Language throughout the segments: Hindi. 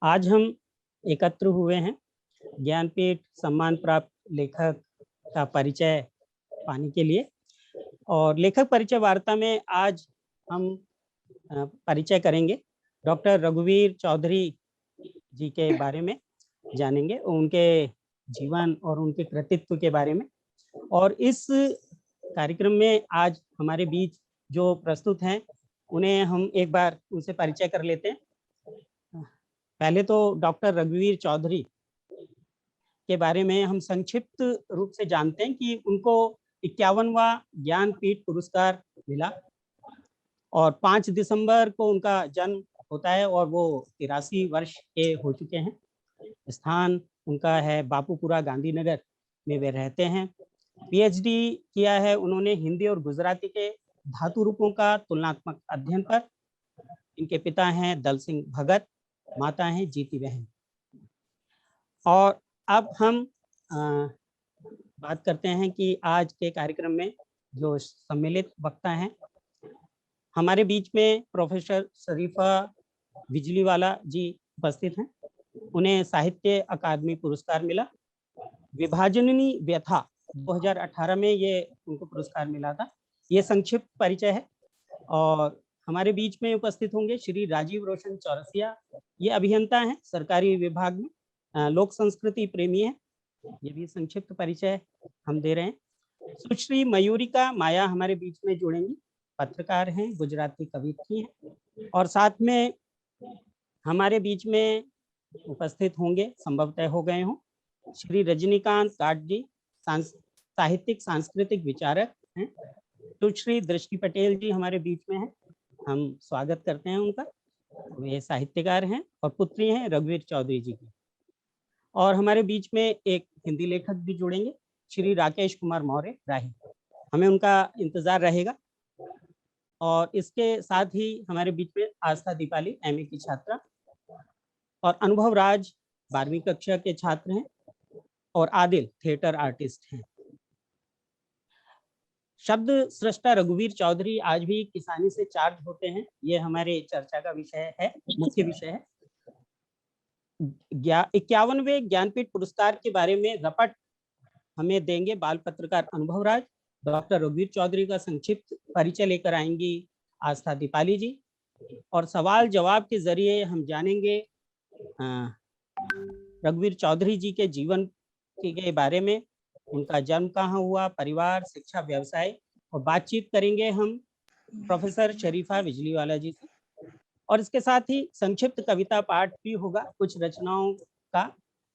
आज हम एकत्र हुए हैं ज्ञानपीठ सम्मान प्राप्त लेखक का परिचय पाने के लिए। और लेखक परिचय वार्ता में आज हम परिचय करेंगे डॉक्टर रघुवीर चौधरी जी के बारे में, जानेंगे उनके जीवन और उनके कृतित्व के बारे में। और इस कार्यक्रम में आज हमारे बीच जो प्रस्तुत हैं उन्हें हम एक बार उनसे परिचय कर लेते हैं। पहले तो डॉक्टर रघुवीर चौधरी के बारे में हम संक्षिप्त रूप से जानते हैं कि उनको 51वां ज्ञानपीठ पुरस्कार मिला और 5 दिसंबर को उनका जन्म होता है और वो 83 वर्ष के हो चुके हैं। स्थान उनका है बापूपुरा गांधीनगर में वे रहते हैं। पीएचडी किया है उन्होंने हिंदी और गुजराती के धातु रूपों का तुलनात्मक अध्ययन पर। इनके पिता हैं दल सिंह भगत, माता हैं जीती बहन। और अब हम बात करते हैं कि आज के कार्यक्रम में जो सम्मिलित वक्ता हैं, हमारे बीच में प्रोफेसर शरीफा बिजलीवाला जी उपस्थित हैं। उन्हें साहित्य अकादमी पुरस्कार मिला। विभाजननी व्यथा 2018 में ये उनको पुरस्कार मिला था। ये संक्षिप्त परिचय है। और हमारे बीच में उपस्थित होंगे श्री राजीव रोशन चौरसिया। ये अभियंता हैं सरकारी विभाग में, लोक संस्कृति प्रेमी है। ये भी संक्षिप्त परिचय हम दे रहे हैं। सुश्री मयूरिका माया हमारे बीच में जुड़ेंगी, पत्रकार हैं, गुजराती कवयित्री हैं। और साथ में हमारे बीच में उपस्थित होंगे, संभवतः हो गए हों, श्री रजनीकांत काट जी, साहित्यिक सांस्कृतिक विचारक हैं। सुश्री दृष्टि पटेल जी हमारे बीच में हैं, हम स्वागत करते हैं उनका। वे साहित्यकार हैं और पुत्री हैं रघुवीर चौधरी जी की। और हमारे बीच में एक हिंदी लेखक भी जुड़ेंगे, श्री राकेश कुमार मौर्य राही। हमें उनका इंतजार रहेगा। और इसके साथ ही हमारे बीच में आस्था दीपाली एमए की छात्रा और अनुभव राज 12वीं कक्षा के छात्र हैं और आदिल थिएटर आर्टिस्ट हैं। शब्द सृष्टा रघुवीर चौधरी आज भी किसानी से चार्ज होते हैं, ये हमारे चर्चा का विषय है, मुख्य विषय है। 51वें ज्ञानपीठ पुरस्कार के बारे में रपट हमें देंगे बाल पत्रकार अनुभव राज। डॉक्टर रघुवीर चौधरी का संक्षिप्त परिचय लेकर आएंगी आस्था दीपाली जी। और सवाल जवाब के जरिए हम जानेंगे रघुवीर चौधरी जी के जीवन के बारे में, उनका जन्म कहाँ हुआ, परिवार, शिक्षा, व्यवसाय। और बातचीत करेंगे हम प्रोफेसर शरीफा बिजलीवाला जी से। और इसके साथ ही संक्षिप्त कविता पाठ भी होगा, कुछ रचनाओं का।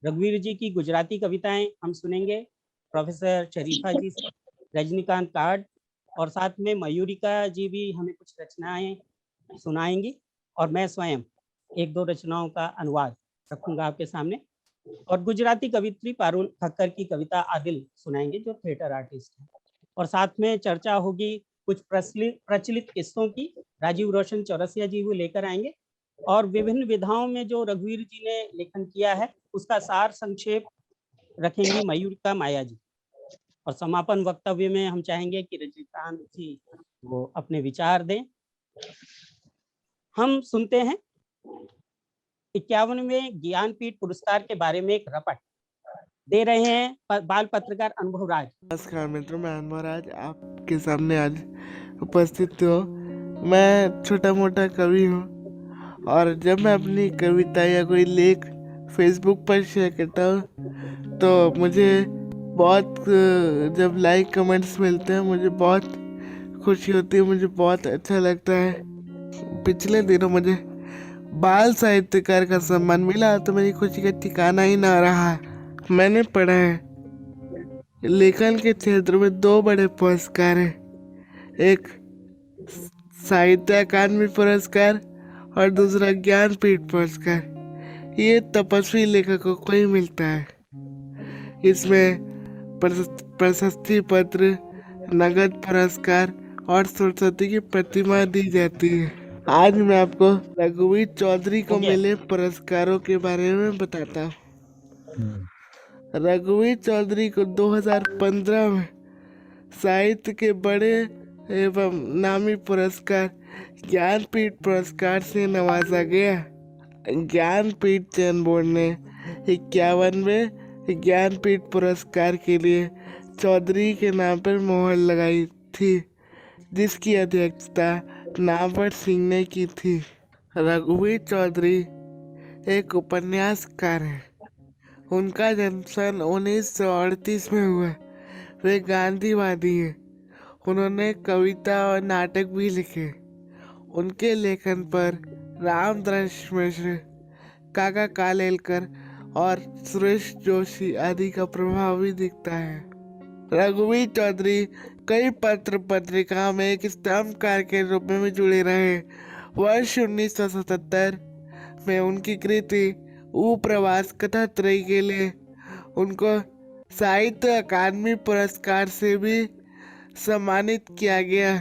रघुवीर जी की गुजराती कविताएं हम सुनेंगे प्रोफेसर शरीफा जी से, रजनीकांत काट। और साथ में मयूरिका जी भी हमें कुछ रचनाएं सुनाएंगी। और मैं स्वयं 1-2 रचनाओं का अनुवाद रखूंगा आपके सामने। और गुजराती कवित्री पारुल खक्कर की कविता आदिल सुनाएंगे, जो थिएटर आर्टिस्ट हैं। और साथ में चर्चा होगी कुछ प्रचलित किस्सों की, राजीव रोशन चौरसिया जी वो लेकर आएंगे। और विभिन्न विधाओं में जो रघुवीर जी ने लेखन किया है उसका सार संक्षेप रखेंगी मयूरिका माया जी। और समापन वक्तव्य में हम चाहेंगे कि रजनीकांत जी वो अपने विचार दें। हम सुनते हैं 51वें ज्ञानपीठ पुरस्कार के बारे में एक रपट दे रहे हैं बाल पत्रकार अनुभव राज। नमस्कार मित्रों, मैं अनुभव राज आपके सामने आज उपस्थित हूँ। मैं छोटा मोटा कवि हूँ और जब मैं अपनी कविता या कोई लेख फेसबुक पर शेयर करता हूँ तो मुझे बहुत जब लाइक कमेंट्स मिलते हैं मुझे बहुत खुशी होती है, मुझे बहुत अच्छा लगता है। पिछले दिनों मुझे बाल साहित्यकार का सम्मान मिला तो मेरी खुशी का ठिकाना ही ना रहा। मैंने पढ़ा है लेखन के क्षेत्र में 2 बड़े पुरस्कार हैं, एक साहित्य अकादमी पुरस्कार और दूसरा ज्ञानपीठ पुरस्कार। ये तपस्वी लेखकों को ही मिलता है। इसमें प्रशस्ति पत्र, नगद पुरस्कार और सरस्वती की प्रतिमा दी जाती है। आज मैं आपको रघुवीर चौधरी को मिले पुरस्कारों के बारे में बताता हूँ। रघुवीर चौधरी को 2015 में साहित्य के बड़े एवं नामी पुरस्कार ज्ञानपीठ पुरस्कार से नवाजा गया। ज्ञानपीठ चयन बोर्ड ने 51वें ज्ञानपीठ पुरस्कार के लिए चौधरी के नाम पर मोहर लगाई थी, जिसकी अध्यक्षता नामवर सिंह ने की थी। रघुवीर चौधरी एक उपन्यासकार हैं। उनका जन्म सन 1938 में हुआ। वे गांधीवादी हैं। उन्होंने कविता और नाटक भी लिखे। उनके लेखन पर रामदृश्य मिश्र, काका कालेलकर और सुरेश जोशी आदि का प्रभाव भी दिखता है। रघुवीर चौधरी कई पत्र पत्रिकाओं में एक स्तंभकार के रूप में भी जुड़े रहे। वर्ष 1977 में उनकी कृति प्रवास कथात्रयी के लिए उनको साहित्य अकादमी पुरस्कार से भी सम्मानित किया गया।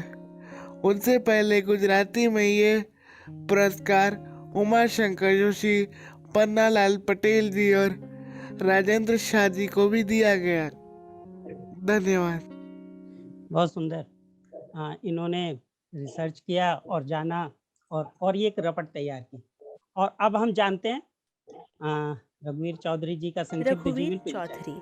उनसे पहले गुजराती में ये पुरस्कार उमा शंकर जोशी, पन्नालाल पटेल जी और राजेंद्र शाह जी को भी दिया गया। धन्यवाद। बहुत सुंदर। इन्होंने रिसर्च किया और जाना और ये एक रपट तैयार की। और अब हम जानते हैं रघुवीर चौधरी जी का संक्षिप्त रघुवीर जीवन परिचय। चौधरी।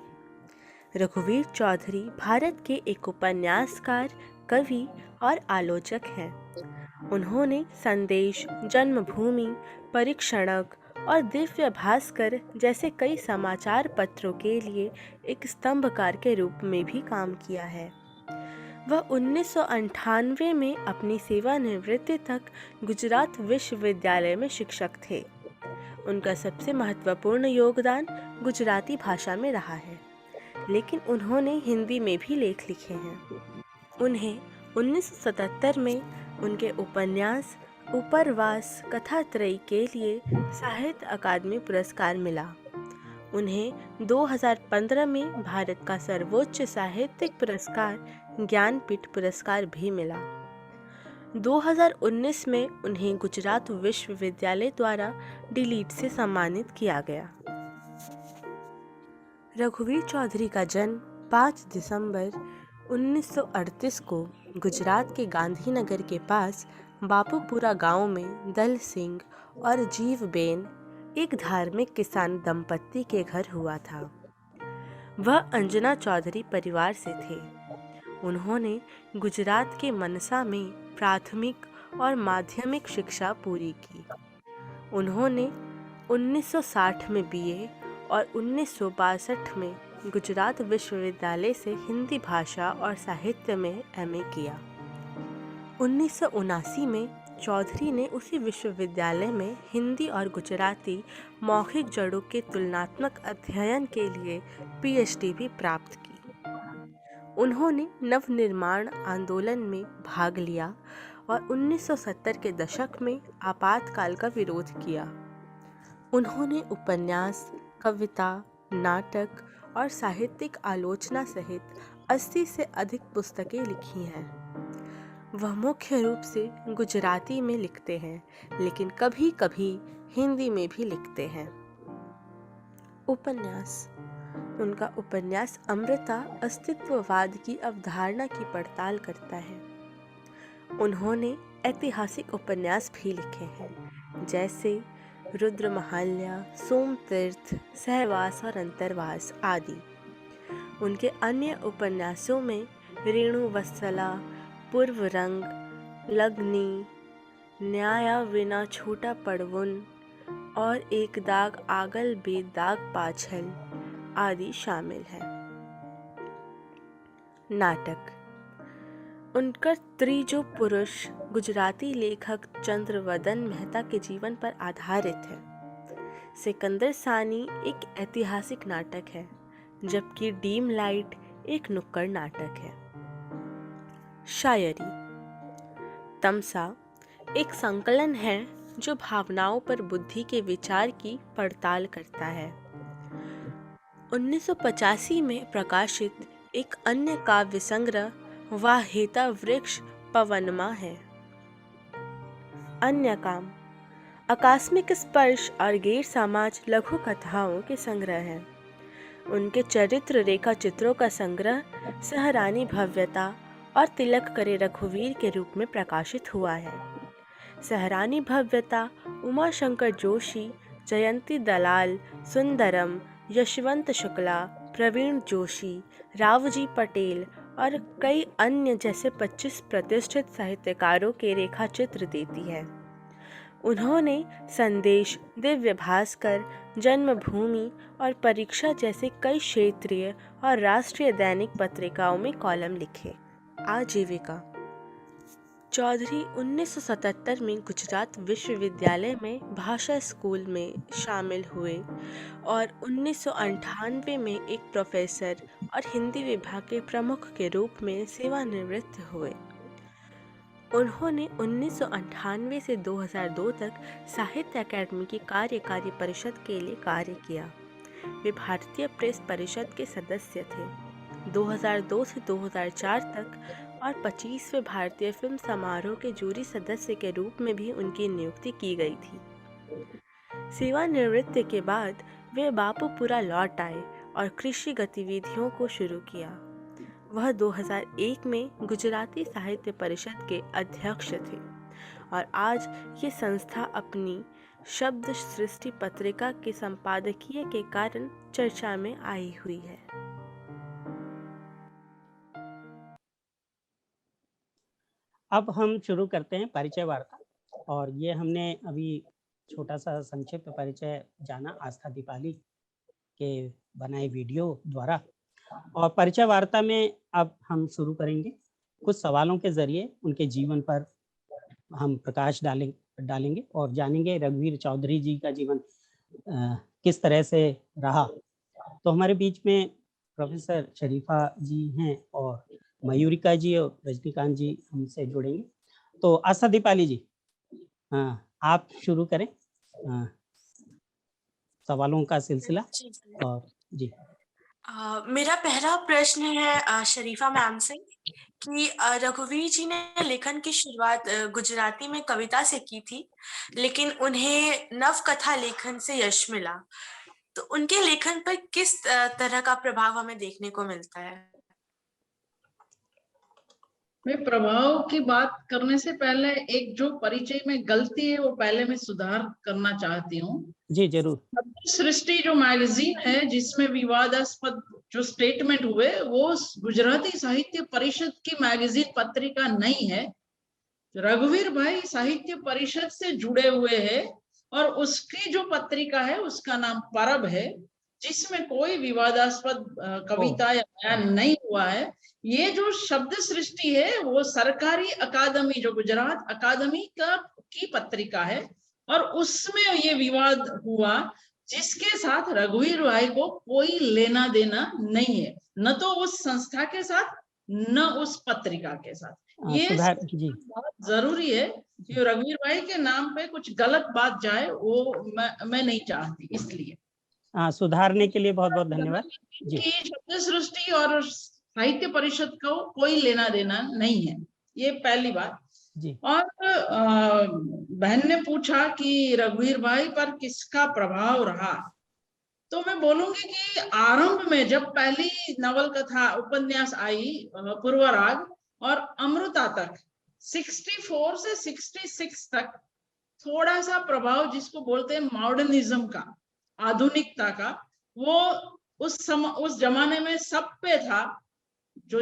रघुवीर चौधरी भारत के एक उपन्यासकार, कवि और आलोचक हैं। उन्होंने संदेश, जन्मभूमि, परीक्षणक और दिव्य भास्कर जैसे कई समाचार पत्रों के लिए एक स्तंभकार के रूप में भी काम किया है। वह 1998 में अपनी सेवानिवृत्ति तक गुजरात विश्वविद्यालय में शिक्षक थे। उनका सबसे महत्वपूर्ण योगदान गुजराती भाषा में रहा है, लेकिन उन्होंने हिंदी में भी लेख लिखे हैं। उन्हें 1977 में उनके उपन्यास उपरवास कथात्रयी के लिए साहित्य अकादमी पुरस्कार मिला। उन्हें 2015 में भारत का सर्वोच्च साहित्यिक पुरस्कार ज्ञानपीठ पुरस्कार भी मिला। 2019 में उन्हें गुजरात विश्वविद्यालय द्वारा डीलिट से सम्मानित किया गया। रघुवीर चौधरी का जन्म 5 दिसंबर 1938 को गुजरात के गांधीनगर के पास बापूपुरा गांव में दल सिंह और जीवबेन, एक धार्मिक किसान दंपत्ति के घर हुआ था। वह अंजना चौधरी परिवार से थे। उन्होंने गुजरात के मनसा में प्राथमिक और माध्यमिक शिक्षा पूरी की। उन्होंने 1960 में बीए और 1962 में गुजरात विश्वविद्यालय से हिंदी भाषा और साहित्य में एमए किया। 1979 में चौधरी ने उसी विश्वविद्यालय में हिंदी और गुजराती मौखिक जड़ों के तुलनात्मक अध्ययन के लिए पीएचडी भी प्राप्त की। उन्होंने नवनिर्माण आंदोलन में भाग लिया और 1970 के दशक में आपातकाल का विरोध किया। उन्होंने उपन्यास, कविता, नाटक और साहित्यिक आलोचना सहित 80 से अधिक पुस्तकें लिखी हैं। वह मुख्य रूप से गुजराती में लिखते हैं, लेकिन कभी कभी हिंदी में भी लिखते हैं। उपन्यास। उनका उपन्यास अमृता अस्तित्ववाद की अवधारणा की पड़ताल करता है। उन्होंने ऐतिहासिक उपन्यास भी लिखे हैं, जैसे रुद्रमहाल्या, सोमतीर्थ, सहवास और अंतरवास आदि। उनके अन्य उपन्यासों में रेणुवत्सला, पूर्वरंग, लग्नी, न्याया विना छोटा पड़वुन और एक दाग आगल बेद दाग पाछल आदि शामिल हैं। नाटक। उनका त्रिजो पुरुष गुजराती लेखक चंद्रवदन मेहता के जीवन पर आधारित है। सिकंदर सानी एक ऐतिहासिक नाटक है, जबकि डीम लाइट एक नुक्कड़ नाटक है। शायरी। तमसा एक संकलन है जो भावनाओं पर बुद्धि के विचार की पड़ताल करता है। 1985 में प्रकाशित एक अन्य काव्य संग्रह वाहेता वृक्ष पवनमा है। अन्य काम। आकस्मिक स्पर्श और गैर समाज लघु कथाओं के संग्रह हैं। उनके चरित्र रेखा चित्रों का संग्रह सहरानी भव्यता और तिलक करे रघुवीर के रूप में प्रकाशित हुआ है। सहरानी भव्यता उमाशंकर जोशी, जयंती दलाल, सुंदरम, यशवंत शुक्ला, प्रवीण जोशी, रावजी पटेल और कई अन्य जैसे 25 प्रतिष्ठित साहित्यकारों के रेखाचित्र देती है। उन्होंने संदेश, दिव्य भास्कर, जन्मभूमि और परीक्षा जैसे कई क्षेत्रीय और राष्ट्रीय दैनिक पत्रिकाओं में कॉलम लिखे। आजीविका। चौधरी 1977 में गुजरात विश्वविद्यालय में भाषा स्कूल में शामिल हुए और 1998 में एक प्रोफेसर और हिंदी विभाग के प्रमुख के रूप में सेवानिवृत्त हुए। उन्होंने 1998 से 2002 तक साहित्य अकादमी की कार्यकारी परिषद के लिए कार्य किया। वे भारतीय प्रेस परिषद के सदस्य थे। 2002 से 2004 तक और 25वें भारतीय फिल्म समारोह के जूरी सदस्य के रूप में भी उनकी नियुक्ति की गई थी। सेवानिवृत्ति के बाद वे बापूपुरा लौट आए और कृषि गतिविधियों को शुरू किया। वह 2001 में गुजराती साहित्य परिषद के अध्यक्ष थे और आज ये संस्था अपनी शब्द सृष्टि पत्रिका के संपादकीय के कारण चर्चा में आई हुई है। अब हम शुरू करते हैं परिचय वार्ता, और ये हमने अभी छोटा सा संक्षिप्त परिचय जाना आस्था दीपाली के बनाए वीडियो द्वारा, और परिचय वार्ता में अब हम शुरू करेंगे। कुछ सवालों के जरिए उनके जीवन पर हम प्रकाश डालेंगे और जानेंगे रघुवीर चौधरी जी का जीवन किस तरह से रहा। तो हमारे बीच में प्रोफेसर शरीफा जी हैं और मयूरिका जी और रजनीकांत जी हमसे जुड़ेंगे। तो आस्था दीपाली जी, आप शुरू करें सवालों का सिलसिला। और जी, मेरा पहला प्रश्न है शरीफा मैम से कि रघुवीर जी ने लेखन की शुरुआत गुजराती में कविता से की थी, लेकिन उन्हें नवकथा लेखन से यश मिला। तो उनके लेखन पर किस तरह का प्रभाव हमें देखने को मिलता है? मैं प्रभाव की बात करने से पहले एक जो परिचय में गलती है वो पहले मैं सुधार करना चाहती हूँ। जी जरूर। शब्द सृष्टि जो मैगजीन है जिसमें विवादास्पद जो स्टेटमेंट हुए वो गुजराती साहित्य परिषद की मैगजीन पत्रिका नहीं है। रघुवीर भाई साहित्य परिषद से जुड़े हुए हैं और उसकी जो पत्रिका है उसका नाम परब है, जिसमें कोई विवादास्पद कविता या बयान नहीं हुआ है। ये जो शब्द सृष्टि है वो सरकारी अकादमी जो गुजरात अकादमी की पत्रिका है और उसमें ये विवाद हुआ जिसके साथ रघुवीर भाई को कोई लेना देना नहीं है, न तो उस संस्था के साथ न उस पत्रिका के साथ। ये बहुत जरूरी है कि रघुवीर भाई के नाम पे कुछ गलत बात जाए, वो मैं नहीं चाहती, इसलिए सुधारने के लिए बहुत बहुत धन्यवाद जी। कि शब्द सृष्टि और साहित्य परिषद को कोई लेना देना नहीं है, ये पहली बात जी। और बहन ने पूछा कि रघुवीर भाई पर किसका प्रभाव रहा, तो मैं बोलूंगी कि आरंभ में जब पहली नवल कथा उपन्यास आई पूर्वराग और अमृता तक 64 से 66 तक थोड़ा सा प्रभाव जिसको बोलते हैं मॉडर्निज्म का, आधुनिकता का, वो उस जमाने में सब पे था जो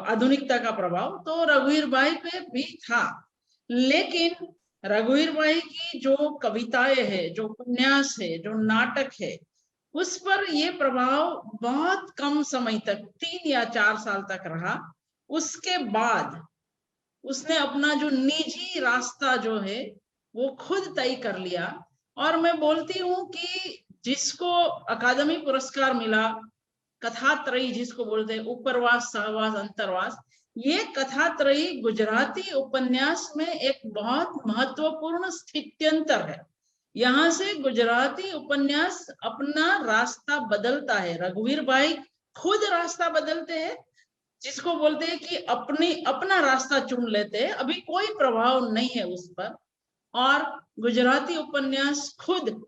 आधुनिकता का प्रभाव, तो रघुवीर भाई पे भी था। लेकिन रघुवीर भाई की जो कविताएं है, जो उपन्यास है, जो नाटक है, उस पर ये प्रभाव बहुत कम समय तक 3 या 4 साल तक रहा। उसके बाद उसने अपना जो निजी रास्ता जो है वो खुद तय कर लिया। और मैं बोलती हूँ कि जिसको अकादमी पुरस्कार मिला, कथात्रयी जिसको बोलते हैं, उपरवास, सहवास, अंतरवास, ये कथात्रयी गुजराती उपन्यास में एक बहुत महत्वपूर्ण स्थित्यंतर है। यहाँ से गुजराती उपन्यास अपना रास्ता बदलता है। रघुवीर भाई खुद रास्ता बदलते हैं, जिसको बोलते हैं कि अपना रास्ता चुन लेते हैं, अभी कोई प्रभाव नहीं है उस पर, और गुजराती उपन्यास खुद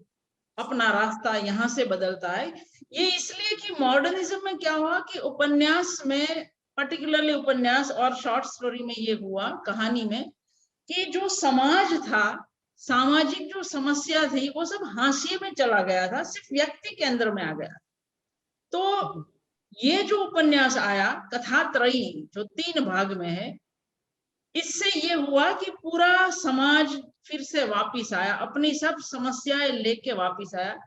अपना रास्ता यहाँ से बदलता है। ये इसलिए कि मॉडर्निज्म में क्या हुआ कि उपन्यास में, पर्टिकुलरली उपन्यास और शॉर्ट स्टोरी में ये हुआ, कहानी में, कि जो समाज था, सामाजिक जो समस्या थी वो सब हाशिए में चला गया था, सिर्फ व्यक्ति केंद्र में आ गया। तो ये जो उपन्यास आया कथात्रयी जो 3 भाग में है, इससे ये हुआ कि पूरा समाज फिर से वापिस आया, अपनी सब समस्याएं लेके वापिस आया।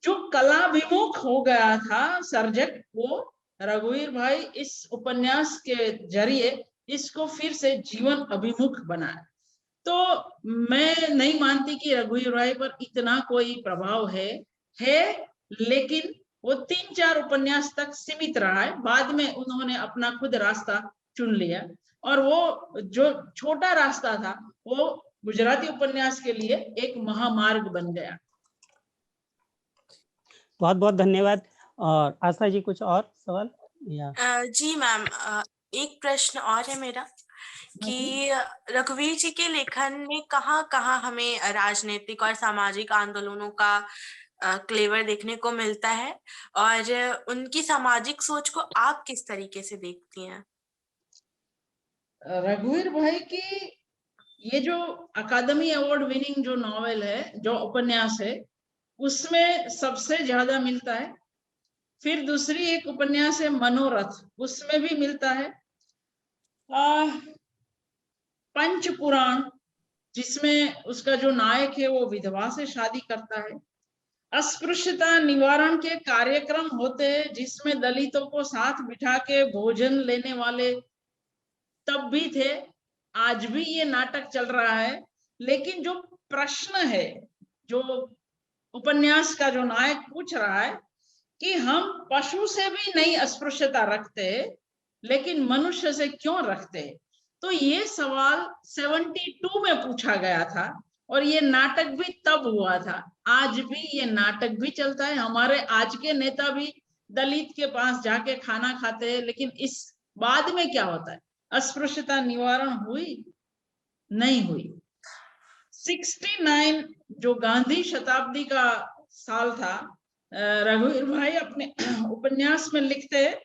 जो कलाभिमुख हो गया था सर्जक, वो रघुवीर भाई इस उपन्यास के जरिए इसको फिर से जीवन अभिमुख बनाया। तो मैं नहीं मानती कि रघुवीर भाई पर इतना कोई प्रभाव है, लेकिन वो 3-4 उपन्यास तक सीमित रहा है। बाद में उन्होंने अपना खुद रास्ता चुन लिया, और वो जो छोटा रास्ता था वो गुजराती उपन्यास के लिए एक महामार्ग बन गया। बहुत बहुत धन्यवाद। और आस्था जी कुछ और सवाल या? जी मैम, एक प्रश्न और है मेरा कि रघुवीर जी के लेखन में कहाँ हमें राजनीतिक और सामाजिक आंदोलनों का क्लेवर देखने को मिलता है, और उनकी सामाजिक सोच को आप किस तरीके से देखती हैं? रघुवीर भाई की ये जो अकादमी अवार्ड विनिंग जो नॉवेल है, जो उपन्यास है, उसमें सबसे ज्यादा मिलता है। फिर दूसरी एक उपन्यास है मनोरथ, उसमें भी मिलता है। पंच पुराण, जिसमें उसका जो नायक है वो विधवा से शादी करता है। अस्पृश्यता निवारण के कार्यक्रम होते हैं, जिसमें दलितों को साथ बिठा के भोजन लेने वाले तब भी थे, आज भी ये नाटक चल रहा है। लेकिन जो प्रश्न है, जो उपन्यास का जो नायक पूछ रहा है कि हम पशु से भी नहीं अस्पृश्यता रखते, लेकिन मनुष्य से क्यों रखते, तो ये सवाल 72 में पूछा गया था, और ये नाटक भी तब हुआ था। आज भी ये नाटक भी चलता है। हमारे आज के नेता भी दलित के पास जाके खाना खाते हैं, लेकिन इस बाद में क्या होता है? अस्पृश्यता निवारण हुई? नहीं हुई। 69 जो गांधी शताब्दी का साल था, रघुवीर भाई अपने उपन्यास में लिखते हैं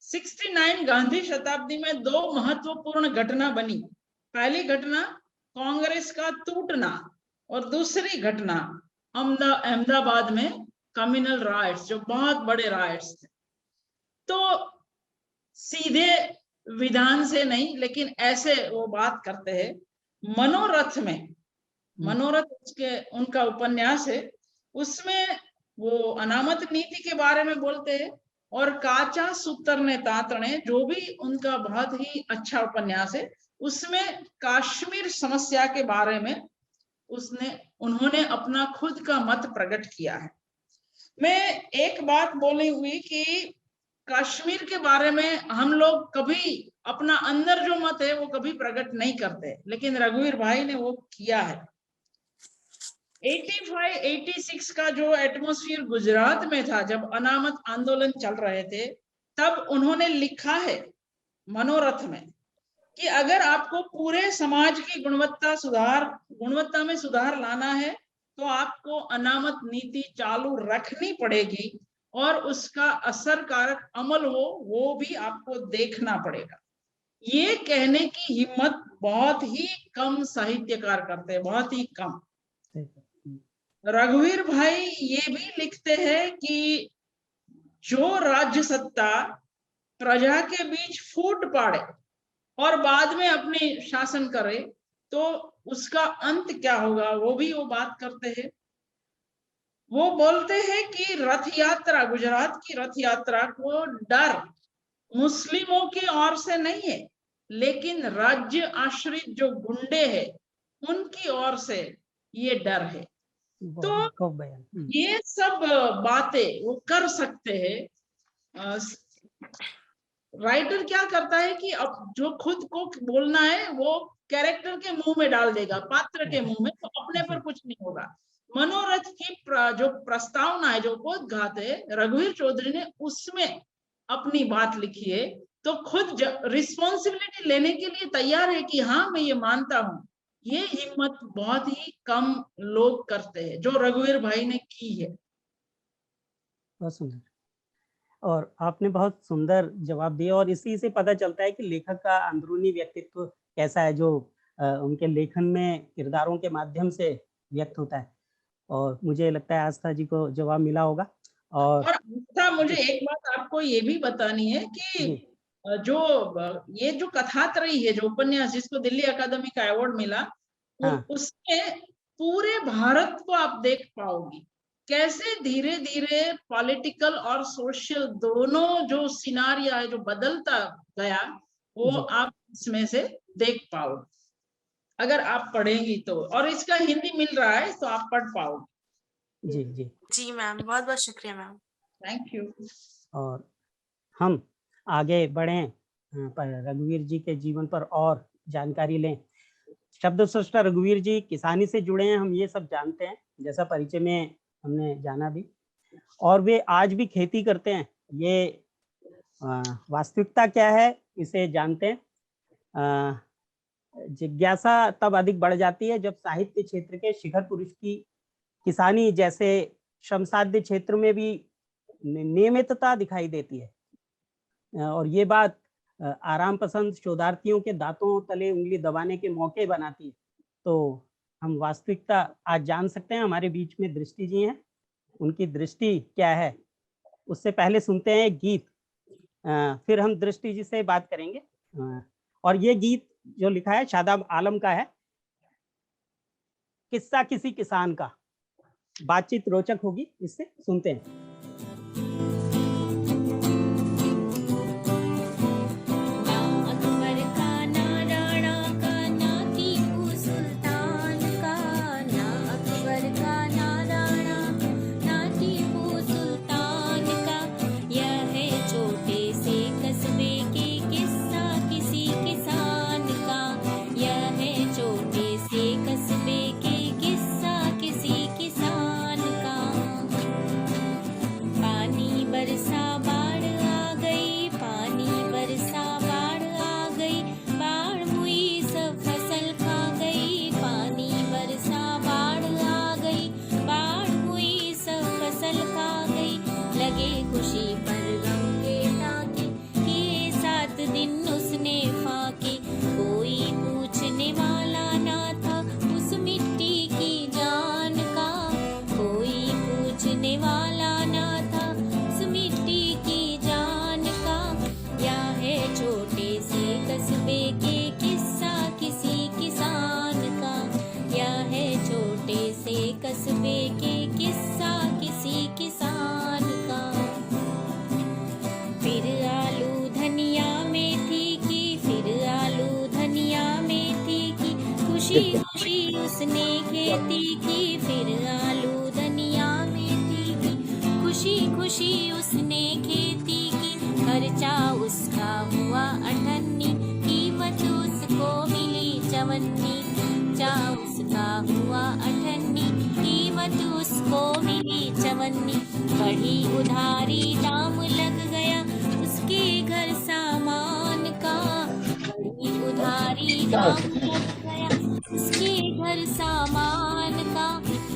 69 गांधी शताब्दी में 2 महत्वपूर्ण घटना बनी। पहली घटना कांग्रेस का टूटना, और दूसरी घटना अहमदाबाद में कम्युनल राइट्स, जो बहुत बड़े राइट्स थे। तो सीधे विधान से नहीं, लेकिन ऐसे वो बात करते हैं। मनोरथ में, मनोरथ उसके उनका उपन्यास है, उसमें वो अनामत नीति के बारे में बोलते हैं, और काचा सूत्रने तातने, जो भी उनका बहुत ही अच्छा उपन्यास है, उसमें कश्मीर समस्या के बारे में उन्होंने अपना खुद का मत प्रकट किया है। मैं एक बात बोली हुई कि कश्मीर के बारे में हम लोग कभी अपना अंदर जो मत है वो कभी प्रकट नहीं करते, लेकिन रघुवीर भाई ने वो किया है। 85-86 का जो एटमॉस्फेयर गुजरात में था, जब अनामत आंदोलन चल रहे थे, तब उन्होंने लिखा है मनोरथ में कि अगर आपको पूरे समाज की गुणवत्ता में सुधार लाना है, तो आपको अनामत नीति चालू रखनी पड़ेगी, और उसका असरकारक अमल हो वो भी आपको देखना पड़ेगा। ये कहने की हिम्मत बहुत ही कम साहित्यकार करते हैं, बहुत ही कम। रघुवीर भाई ये भी लिखते हैं कि जो राज्य सत्ता प्रजा के बीच फूट पाड़े और बाद में अपने शासन करे, तो उसका अंत क्या होगा, वो भी वो बात करते हैं। वो बोलते हैं कि रथ यात्रा, गुजरात की रथ यात्रा को डर मुस्लिमों की ओर से नहीं है, लेकिन राज्य आश्रित जो गुंडे हैं उनकी ओर से ये डर है। तो ये सब बातें वो कर सकते हैं। राइटर क्या करता है कि अब जो खुद को बोलना है वो कैरेक्टर के मुंह में डाल देगा, पात्र के मुंह में, तो अपने पर कुछ नहीं होगा। मनोरथ की जो प्रस्तावना है, जो उपोद्घात है, रघुवीर चौधरी ने उसमें अपनी बात लिखी है, तो खुद रिस्पॉन्सिबिलिटी लेने के लिए तैयार है कि हाँ मैं ये मानता हूँ। ये हिम्मत बहुत ही कम लोग करते हैं, जो रघुवीर भाई ने की है। बहुत सुंदर, और आपने बहुत सुंदर जवाब दिया, और इसी से पता चलता है कि लेखक का अंदरूनी व्यक्तित्व कैसा है, जो उनके लेखन में किरदारों के माध्यम से व्यक्त होता है, और मुझे लगता है आस्था जी को जवाब मिला होगा। और आस्था, मुझे एक बात आपको ये भी बतानी है कि जो ये जो कथात्रयी है, जो उपन्यास जिसको दिल्ली अकादमी का अवार्ड मिला, उसमें पूरे भारत को आप देख पाओगी कैसे धीरे धीरे पॉलिटिकल और सोशल दोनों जो सिनारिया है जो बदलता गया, वो आप इसमें से देख पाओ अगर आप पढ़ेंगी तो, और इसका हिंदी मिल रहा है तो आप पढ़ पाओगे। जी जी जी मैम, बहुत बहुत शुक्रिया मैम। Thank you. और हम आगे बढ़ें पर रघुवीर जी के जीवन पर और जानकारी लें। शब्द सृष्टा रघुवीर जी किसानी से जुड़े हैं, हम ये सब जानते हैं, जैसा परिचय में हमने जाना भी, और वे आज भी खेती करते हैं। ये वास्तविकता क्या है इसे जानते हैं। जिज्ञासा तब अधिक बढ़ जाती है जब साहित्य क्षेत्र के शिखर पुरुष की किसानी जैसे श्रमसाध्य क्षेत्र में भी नियमितता दिखाई देती है, और ये बात आराम पसंद शोधार्थियों के दांतों तले उंगली दबाने के मौके बनाती है। तो हम वास्तविकता आज जान सकते हैं। हमारे बीच में दृष्टि जी हैं, उनकी दृष्टि क्या है उससे पहले सुनते हैं एक गीत, फिर हम दृष्टि जी से बात करेंगे। और ये गीत जो लिखा है शादाब आलम का है, किस्सा किसी किसान का। बातचीत रोचक होगी, इससे सुनते हैं। उसने खेती की, फिर आलू धनिया मेथी की, खुशी खुशी उसने खेती की, खर्चा उसका हुआ 98, कीमत उसको मिली 54, खर्चा उसका हुआ 98, कीमत उसको मिली 54, बढ़ी उधारी दाम लग गया उसके घर सामान का, बढ़ी उधारी दाम लग गया उसके घर सामान का,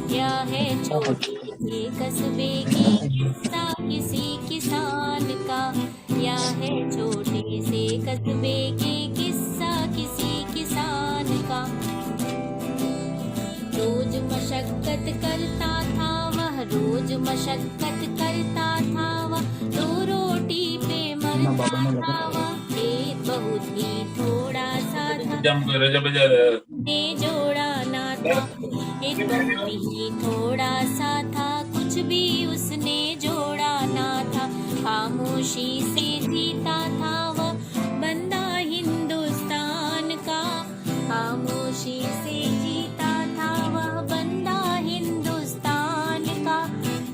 यह है छोटे से कस्बे की किस्सा किसी किसान का, यह है छोटे से कस्बे के किस्सा किसी किसान का। रोज मशक्कत करता था वह, रोज मशक्कत करता था वह, 2 रोटी पे मरता था वह, खेत बहुत ही थोड़ा सा था, ने जोड़ा ना था, एक बहुत ही थोड़ा सा था, कुछ भी उसने जोड़ा ना था, खामोशी से जीता था वह, बंदा हिंदुस्तान का, खामोशी से जीता था वह, बंदा हिंदुस्तान का,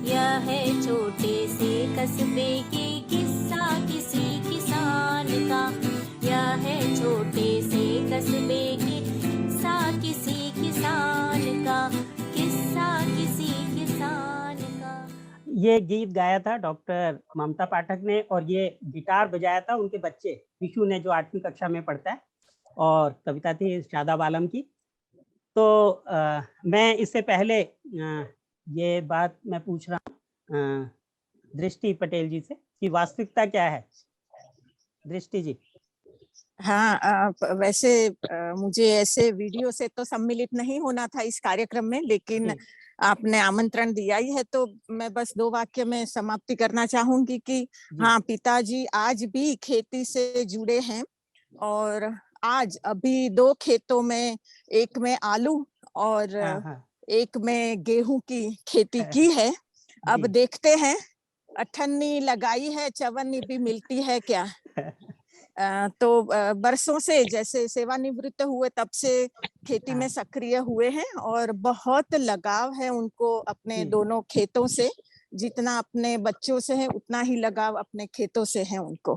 यह है छोटे से कस्बे के किस्सा किसी किसान का, यह है छोटे से कस्बे के किस्सा किसी किसान का, किस्सा किसी किसान का। ये गीत गाया था डॉक्टर ममता पाठक ने, और ये गिटार बजाया था उनके बच्चे विशु ने, जो 8वीं कक्षा में पढ़ता है, और कविता थी शादाब आलम की। तो मैं इससे पहले ये बात मैं पूछ रहा हूँ दृष्टि पटेल जी से कि वास्तविकता क्या है। दृष्टि जी। हाँ, वैसे मुझे ऐसे वीडियो से तो सम्मिलित नहीं होना था इस कार्यक्रम में, लेकिन जी, आपने आमंत्रण दिया ही है तो मैं बस 2 वाक्य में समाप्ति करना चाहूंगी कि जी। हाँ, पिताजी आज भी खेती से जुड़े हैं और आज अभी 2 खेतों में, एक में आलू और हाँ, हाँ। एक में गेहूं की खेती की है। अब जी। देखते हैं, अठन्नी लगाई है, चवन्नी भी मिलती है क्या? तो बरसों से जैसे सेवानिवृत्त हुए तब से खेती में हाँ, सक्रिय हुए हैं और बहुत लगाव है उनको अपने जी, दोनों खेतों से। जितना अपने बच्चों से है उतना ही लगाव अपने खेतों से है उनको।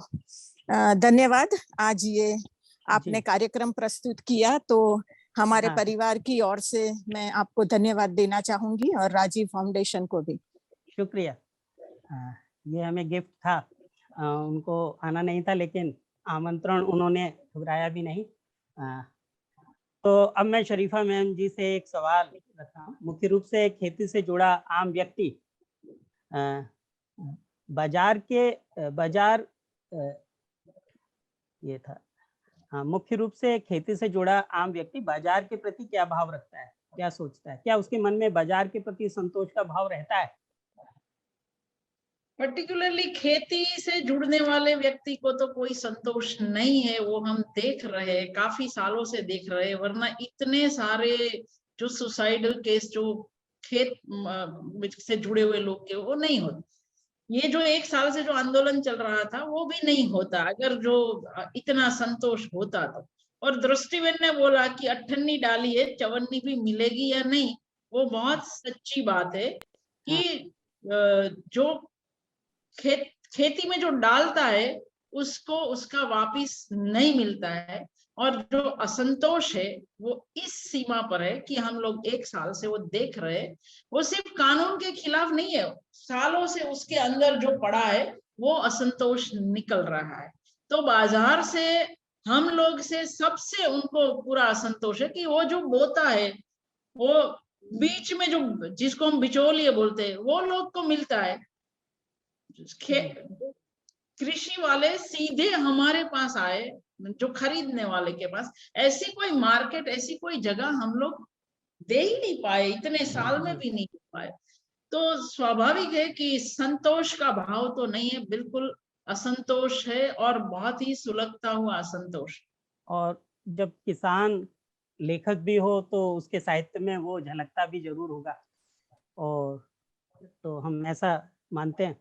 धन्यवाद। आज ये आपने जी। कार्यक्रम प्रस्तुत किया तो हमारे हाँ, परिवार की ओर से मैं आपको धन्यवाद देना चाहूंगी और राजीव फाउंडेशन को भी। शुक्रिया। ये हमें गिफ्ट था। उनको आना नहीं था लेकिन आमंत्रण उन्होंने ठुकराया भी नहीं। अ, तो अब मैं शरीफा मैम जी से एक सवाल रखता हूँ। मुख्य रूप से खेती से जुड़ा आम व्यक्ति अ, बाजार ये था। हाँ, मुख्य रूप से खेती से जुड़ा आम व्यक्ति बाजार के प्रति क्या भाव रखता है? क्या सोचता है? क्या उसके मन में बाजार के प्रति संतोष का भाव रहता है? पर्टिकुलरली खेती से जुड़ने वाले व्यक्ति को तो कोई संतोष नहीं है, वो हम देख रहे हैं, काफी सालों से देख रहे हैं, वरना इतने सारे जो सुसाइडल केस जो खेत से जुड़े हुए लोग के वो नहीं होते। ये जो 1 साल से जो आंदोलन चल रहा था वो भी नहीं होता अगर जो इतना संतोष होता तो। और दृष्टिबेन ने बोला कि अठन्नी डाली है, चवन्नी भी मिलेगी या नहीं, वो बहुत सच्ची बात है हाँ, कि जो खेती में जो डालता है उसको उसका वापिस नहीं मिलता है। और जो असंतोष है वो इस सीमा पर है कि हम लोग 1 साल से वो देख रहे हैं, वो सिर्फ कानून के खिलाफ नहीं है, सालों से उसके अंदर जो पड़ा है वो असंतोष निकल रहा है। तो बाजार से हम लोग से सबसे उनको पूरा असंतोष है कि वो जो बोता है वो बीच में जो जिसको हम बिचौलिए बोलते हैं वो लोग को मिलता है। कृषि वाले सीधे हमारे पास आए, जो खरीदने वाले के पास, ऐसी कोई मार्केट, ऐसी कोई जगह हम लोग दे ही नहीं पाए, इतने साल में भी नहीं दे पाए। तो स्वाभाविक है कि संतोष का भाव तो नहीं है, बिल्कुल असंतोष है और बहुत ही सुलगता हुआ असंतोष। और जब किसान लेखक भी हो तो उसके साहित्य में वो झलकता भी ज़रूर होगा और तो हम ऐसा मानते हैं।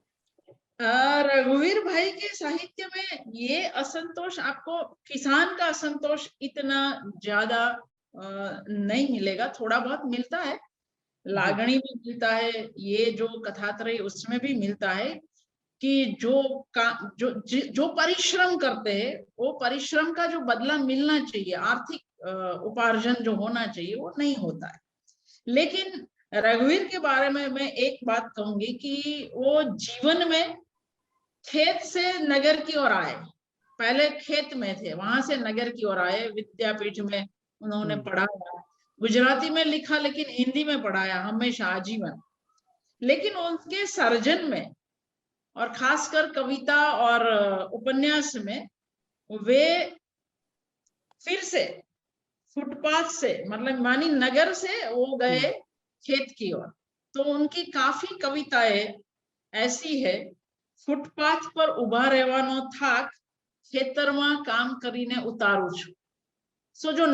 रघुवीर भाई के साहित्य में ये असंतोष आपको, किसान का असंतोष इतना ज्यादा नहीं मिलेगा, थोड़ा बहुत मिलता है, लागणी में मिलता है, ये जो कथात्रय उसमें भी मिलता है कि जो परिश्रम करते हैं वो परिश्रम का जो बदला मिलना चाहिए, आर्थिक उपार्जन जो होना चाहिए वो नहीं होता है। लेकिन रघुवीर के बारे में मैं एक बात कहूंगी कि वो जीवन में खेत से नगर की ओर आए, पहले खेत में थे, वहां से नगर की ओर आए, विद्यापीठ में उन्होंने पढ़ाया, गुजराती में लिखा लेकिन हिंदी में पढ़ाया हमेशा आजीवन। लेकिन उनके सर्जन में और खासकर कविता और उपन्यास में वे फिर से फुटपाथ से, मतलब मानी नगर से वो गए खेत की ओर। तो उनकी काफी कविताएं ऐसी है, फुटपाथ पर उभा રહેવાનો થાક ખેતરમાં કામ કરીને ઉતારું છું। सो जो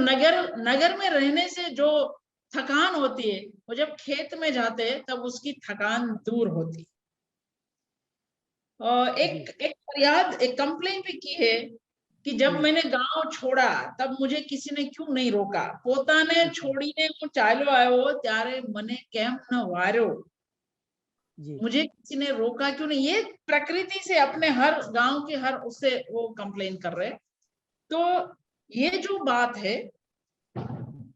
नगर में रहने से जो थकान होती है वो जब खेत में जाते हैं तब उसकी थकान दूर होती है। एक फरियाद, एक कंप्लेन भी की है कि जब मैंने गांव छोड़ा तब मुझे किसी ने क्यों नहीं रोका, પોતાને છોડીને હું ચાલ્યો આવ્યો ત્યારે મને કેમ ન વાર્યો, मुझे किसी ने रोका क्यों नहीं। ये प्रकृति से अपने हर गांव के हर उससे वो कंप्लेन कर रहे हैं। तो ये जो बात है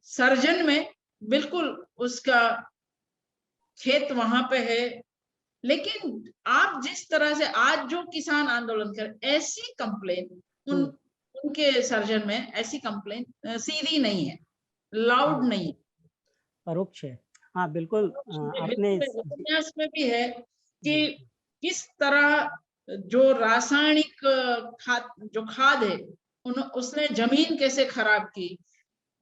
सर्जन में, बिल्कुल उसका खेत वहां पे है, लेकिन आप जिस तरह से आज जो किसान आंदोलन कर, ऐसी कंप्लेन उनके सर्जन में ऐसी कंप्लेन सीधी नहीं है, लाउड नहीं है, परोक्ष है। हाँ, बिल्कुल। आपने उपन्यास में भी है कि किस तरह जो रासायनिक खाद है उसने जमीन कैसे खराब की,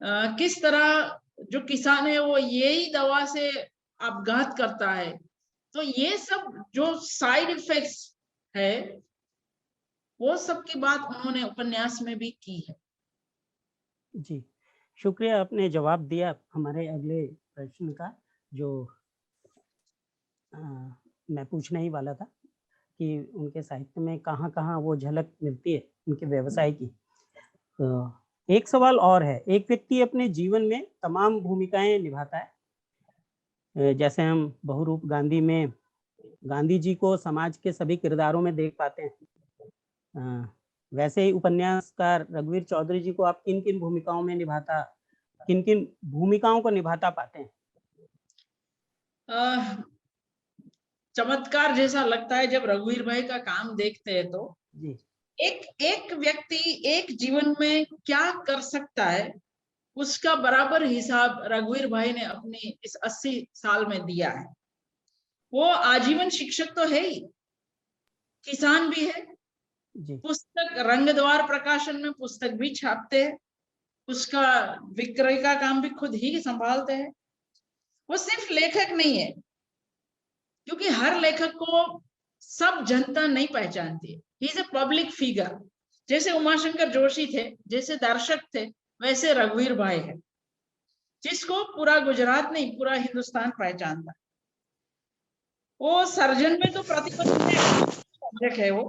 किस तरह जो किसान है वो यही दवा से अपघात करता है। तो ये सब जो साइड इफेक्ट्स है वो सब की बात उन्होंने उपन्यास में भी की है। जी, शुक्रिया, आपने जवाब दिया हमारे अगले प्रश्न का, जो मैं पूछने ही वाला था कि उनके साहित्य में कहाँ-कहाँ वो झलक मिलती है उनके व्यवसाय की। तो एक सवाल और है, एक व्यक्ति अपने जीवन में तमाम भूमिकाएं निभाता है, जैसे हम बहुरूप गांधी में गांधी जी को समाज के सभी किरदारों में देख पाते हैं। वैसे ही उपन्यासकार रघुवीर चौधरी जी को आप किन-किन भूमिकाओं को निभाता पाते हैं? चमत्कार जैसा लगता है जब रघुवीर भाई का काम देखते हैं तो जी। एक व्यक्ति एक जीवन में क्या कर सकता है उसका बराबर हिसाब रघुवीर भाई ने अपनी इस 80 साल में दिया है। वो आजीवन शिक्षक तो है ही, किसान भी है, जी। पुस्तक रंगद्वार प्रकाशन में पुस्तक भी छापते हैं, उसका विक्रय का काम भी खुद ही संभालते हैं। वो सिर्फ लेखक नहीं है, क्योंकि हर लेखक को सब जनता नहीं पहचानती है। He is a public figure. जैसे उमाशंकर जोशी थे, जैसे दर्शक थे, वैसे रघुवीर भाई है, जिसको पूरा गुजरात नहीं पूरा हिंदुस्तान पहचानता है। वो सर्जन में तो प्रतिबद्ध है। वो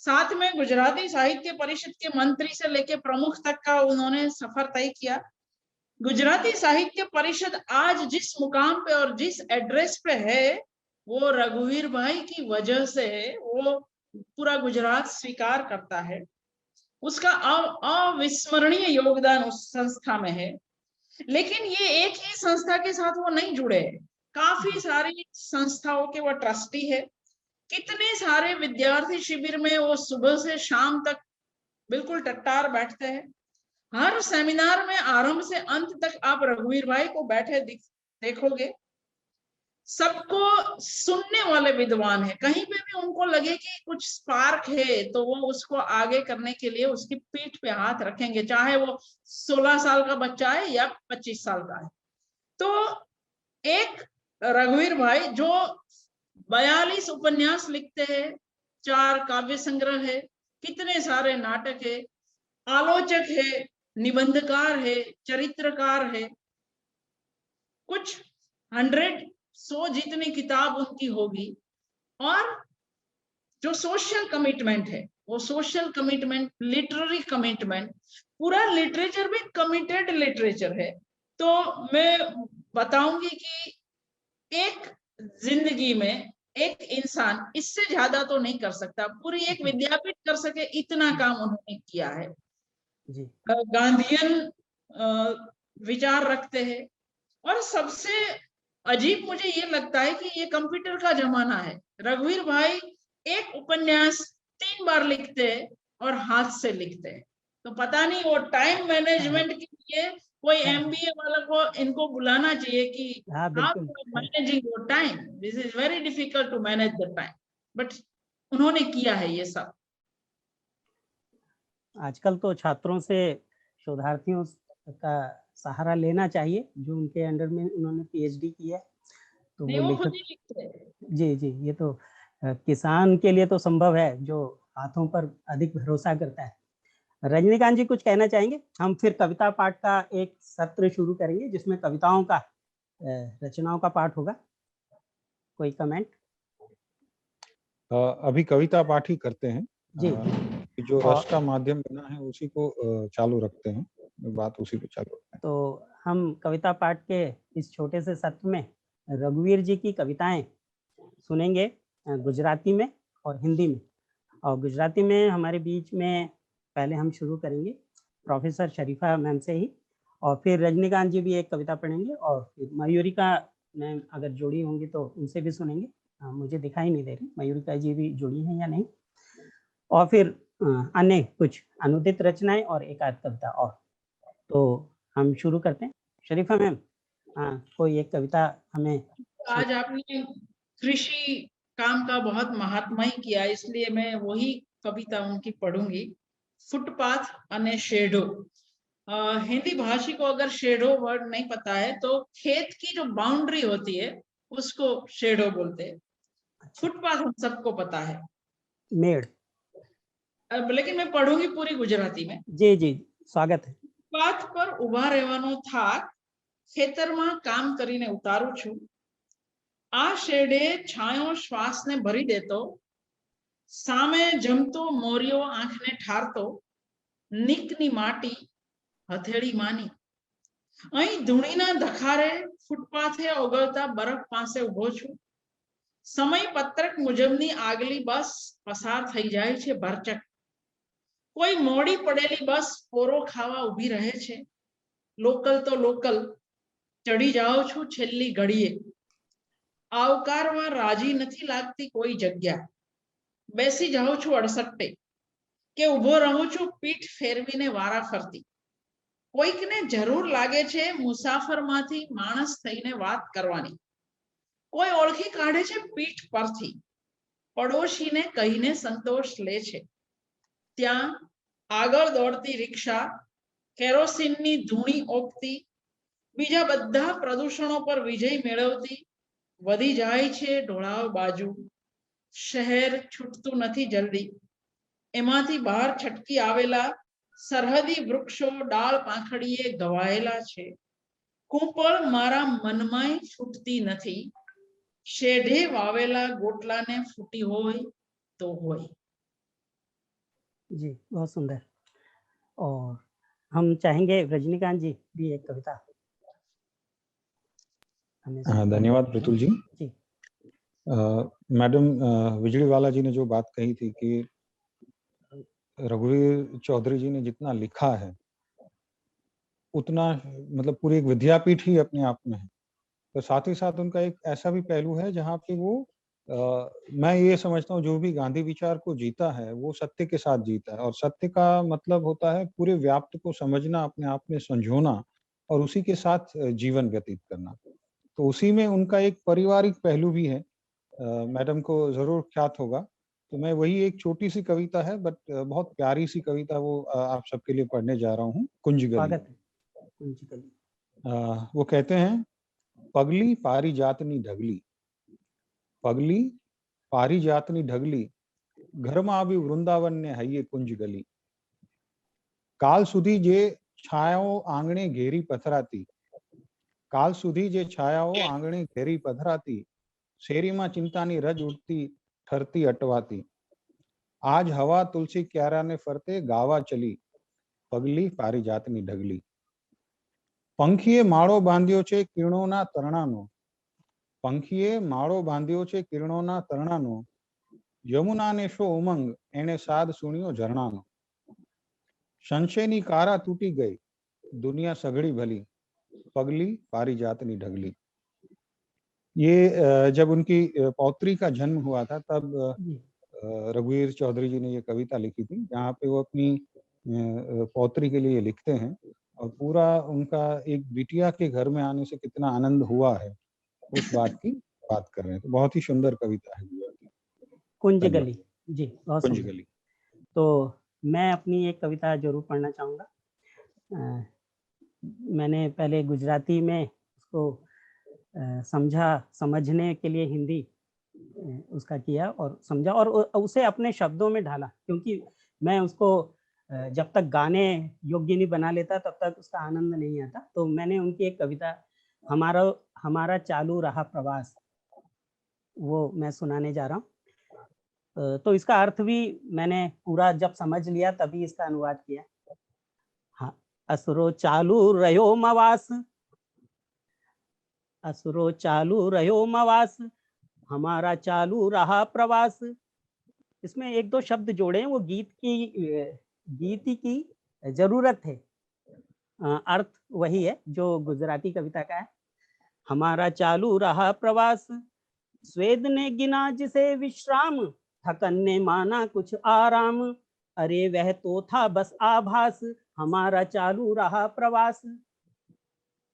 साथ में गुजराती साहित्य परिषद के मंत्री से लेकर प्रमुख तक का उन्होंने सफर तय किया। गुजराती साहित्य परिषद आज जिस मुकाम पे और जिस एड्रेस पे है वो रघुवीर भाई की वजह से है। वो पूरा गुजरात स्वीकार करता है, उसका अविस्मरणीय योगदान उस संस्था में है। लेकिन ये एक ही संस्था के साथ वो नहीं जुड़े, काफी सारी संस्थाओं के वो ट्रस्टी है। कितने सारे विद्यार्थी शिविर में वो सुबह से शाम तक बिल्कुल टट्टार बैठते हैं। हर सेमिनार में आरंभ से अंत तक आप रघुवीर भाई को बैठे देखोगे। सबको सुनने वाले विद्वान है। कहीं पे भी उनको लगे कि कुछ स्पार्क है तो वो उसको आगे करने के लिए उसकी पीठ पे हाथ रखेंगे, चाहे वो 16 साल का बच्चा है या 25 साल का है। तो एक रघुवीर भाई जो 42 उपन्यास लिखते हैं, 4 काव्य संग्रह है, कितने सारे नाटक है, आलोचक है, निबंधकार है, चरित्रकार है, कुछ 100 जितनी किताब उनकी होगी। और जो सोशल कमिटमेंट है वो सोशल कमिटमेंट, लिटरेरी कमिटमेंट, पूरा लिटरेचर भी कमिटेड लिटरेचर है। तो मैं बताऊंगी कि एक जिंदगी में एक इंसान इससे ज्यादा तो नहीं कर सकता। पूरी एक विद्यापीठ कर सके इतना काम उन्होंने किया है। जी। गांधीयन विचार रखते हैं। और सबसे अजीब मुझे ये लगता है कि ये कंप्यूटर का जमाना है। रघुवीर भाई एक उपन्यास 3 बार लिखते हैं और हाथ से लिखते हैं। तो पता नहीं वो टाइम मैनेजमेंट के लिए कोई MBA वाला को इनको बुलाना चाहिए कि आप managing your time, this is very difficult to manage the time. But उन्होंने किया है ये सब। आजकल तो छात्रों से शोधार्थियों का सहारा लेना चाहिए जो उनके अंडर में उन्होंने PhD की है। तो वो खुद ही लिखते हैं। जी जी, ये तो किसान के लिए तो संभव है जो हाथों पर अधिक भरोसा करता है। रजनीकांत जी कुछ कहना चाहेंगे? हम फिर कविता पाठ का एक सत्र शुरू करेंगे जिसमें कविताओं का रचनाओं का पाठ होगा। कोई कमेंट? अभी कविता पाठ ही करते हैं जी। जो रस का माध्यम बना है उसी को चालू रखते हैं, बात उसी पे चालू रखते हैं। तो हम कविता पाठ के इस छोटे से सत्र में रघुवीर जी की कविताएं सुनेंगे गुजराती में और हिंदी में। और गुजराती में हमारे बीच में पहले हम शुरू करेंगे प्रोफेसर शरीफा मैम से ही, और फिर रजनीकांत जी भी एक कविता पढ़ेंगे, और फिर मयूरिका मैम अगर जुड़ी होंगी तो उनसे भी सुनेंगे। मुझे दिखाई नहीं दे रही मयूरिका जी भी जुड़ी हैं या नहीं। और फिर अन्य कुछ अनुदित रचनाएं और एक आध कविता और। तो हम शुरू करते हैं। शरीफा मैम, कोई एक कविता हमें। आज आपने कृषि काम का बहुत महात्मा ही किया, इसलिए मैं वही कविता उनकी पढ़ूंगी। फुटपाथ અને શેઢો। हिंदी भाषी को अगर शेडो वर्ड नहीं पता है तो खेत की जो बाउंड्री होती है उसको शेडो बोलते हैं। फुटपाथ हम सबको पता है, मेड़। अब लेकिन मैं पढ़ूंगी पूरी गुजराती में। जी जी, स्वागत है। फुटपाथ पर उभा રહેવાનો થાક ખેતરમાં કામ કરીને ઉતારું છું। આ શેડે છાંયો શ્વાસને ભરી દેતો, સામે જમતો મોરિયો આંખને ઠારતો, નીકની માટી હથેળી માની। અહીં ધૂણીના ધખારે ફૂટપાથે ઓગળતા બરફ પાસે ઉભો છું। સમય પત્રક મુજબની આગલી બસ પસાર થઈ જાય છે ભરચક। કોઈ મોડી પડેલી બસ પોરો ખાવા ઊભી રહે છે। લોકલ તો લોકલ, ચડી જાઉં છું છેલ્લી ઘડીએ। આવકારવા રાજી નથી લાગતી કોઈ જગ્યા, બેસી જાઉં છું અડસટ્ટે કે ઊભો રહું છું પીઠ ફેરવીને વારા ફરતી। કોઈકને જરૂર લાગે છે મુસાફરમાંથી માણસ થઈને વાત કરવાની। કોઈ ઓળખી કાઢે છે પીઠ પરથી, પડોશીને કહીને સંતોષ લે છે। ત્યાં આગળ દોડતી રિક્ષા, કેરોસીનની ધૂણી ઓપતી, બીજા બધા પ્રદૂષણો પર વિજય મેળવતી વધી જાય છે ઢોળાવ બાજુ। શહેર છૂટતું નથી જલ્દી, એમાંથી બહાર છટકી આવેલા સરહદી વૃક્ષો ડાળ પાંખડીએ ઘવાયેલા છે। કૂંપળ મારા મનમાંય ફૂટતી નથી, શેઢે વાવેલા ગોટલાને ફૂટી હોય તો હોય। जी, बहुत सुंदर। और हम चाहेंगे रजनीकांत जी भी एक कविता हमें। धन्यवाद प्रतुल जी। जी। मैडम विजड़ीवाला जी ने जो बात कही थी कि रघुवीर चौधरी जी ने जितना लिखा है उतना मतलब पूरी एक विद्यापीठ ही अपने आप में है, तो साथ ही साथ उनका एक ऐसा भी पहलू है जहाँ पे वो मैं ये समझता हूँ जो भी गांधी विचार को जीता है वो सत्य के साथ जीता है, और सत्य का मतलब होता है पूरे व्याप्त को समझना, अपने आप में संजोना और उसी के साथ जीवन व्यतीत करना। तो उसी में उनका एक पारिवारिक पहलू भी है, मैडम को जरूर ख्यात होगा। तो मैं वही एक छोटी सी कविता है बट बहुत प्यारी सी कविता वो आप सबके लिए पढ़ने जा रहा हूँ, कुंजगली। वो कहते हैं, पगली पारिजातनी ढगली, पगली पारिजातनी ढगली, घरमा આવી વૃંદાવન ને હૈયે કુંજ ગલી। કાલ સુધી જે છાયાઓ આંગણે ઘેરી પથરાતી, કાલ સુધી જે છાયાઓ આંગણે ઘેરી પથરાતી, શેરીમાં ચિંતાની રજ ઉઠતી ઠરતી અટવાતી। આજ હવા તુલસી ક્યારાને ફરતે ગાવા ચલી, પગલી પારિજાતની ઢગલી। પંખીએ માળો બાંધ્યો છે કિરણોના તરણાનો, પંખીએ માળો બાંધ્યો છે કિરણોના તરણાનો, યમુનાને શો ઉમંગ એણે સાદ સુણ્યો ઝરણાનો। સંશયની કારા તૂટી ગઈ, दुनिया सघड़ी भली, पगली पारिजातनी ढगली। ये जब उनकी पौत्री का जन्म हुआ था तब रघुवीर चौधरी जी ने ये कविता लिखी थी, जहाँ पे वो अपनी पौत्री के लिए लिखते हैं और पूरा उनका एक बिटिया के घर में आने से कितना आनंद हुआ है उस बात की बात कर रहे हैं। तो बहुत ही सुंदर कविता है कुंज गली। जी, बहुत कुंज सुंदर। गली। तो मैं अपनी एक कविता जरूर पढ़ना चाहूँगा। मैंने पहले गुजराती में उसको समझने के लिए हिंदी उसका किया और समझा और उसे अपने शब्दों में ढाला, क्योंकि मैं उसको जब तक गाने योग्य नहीं बना लेता तब तक उसका आनंद नहीं आता। तो मैंने उनकी एक कविता हमारा चालू रहा प्रवास, वो मैं सुनाने जा रहा हूँ। तो इसका अर्थ भी मैंने पूरा जब समझ लिया तभी इसका अनुवाद किया। हाँ, असुरो चालू रहो मवास, असुरो चालू रहो मवास, हमारा चालू रहा प्रवास। इसमें एक दो शब्द जोड़े हैं, वो गीत की जरूरत है, अर्थ वही है जो गुजराती कविता का है। हमारा चालू रहा प्रवास, स्वेद ने गिना जिसे विश्राम, थकन ने माना कुछ आराम, अरे वह तो था बस आभास, हमारा चालू रहा प्रवास।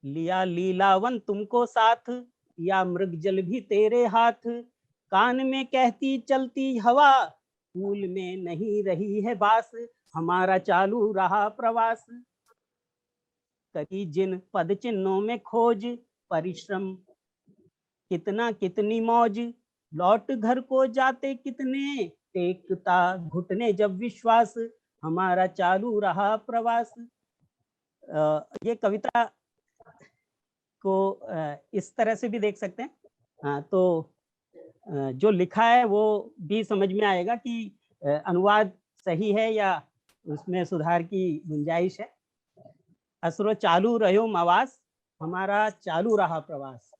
लिया लीलावन तुमको साथ, या मृग जल भी तेरे हाथ, कान में कहती चलती हवा, फूल में नहीं रही है बास, हमारा चालू रहा प्रवास, करी जिन पद चिन्हों में खोज, परिश्रम कितना कितनी मौज, लौट घर को जाते कितने, टेकता घुटने जब विश्वास, हमारा चालू रहा प्रवास। ये कविता को इस तरह से भी देख सकते हैं। हाँ, तो जो लिखा है वो भी समझ में आएगा कि अनुवाद सही है या उसमें सुधार की गुंजाइश है। असरो चालू रहो मवास, हमारा चालू रहा प्रवास,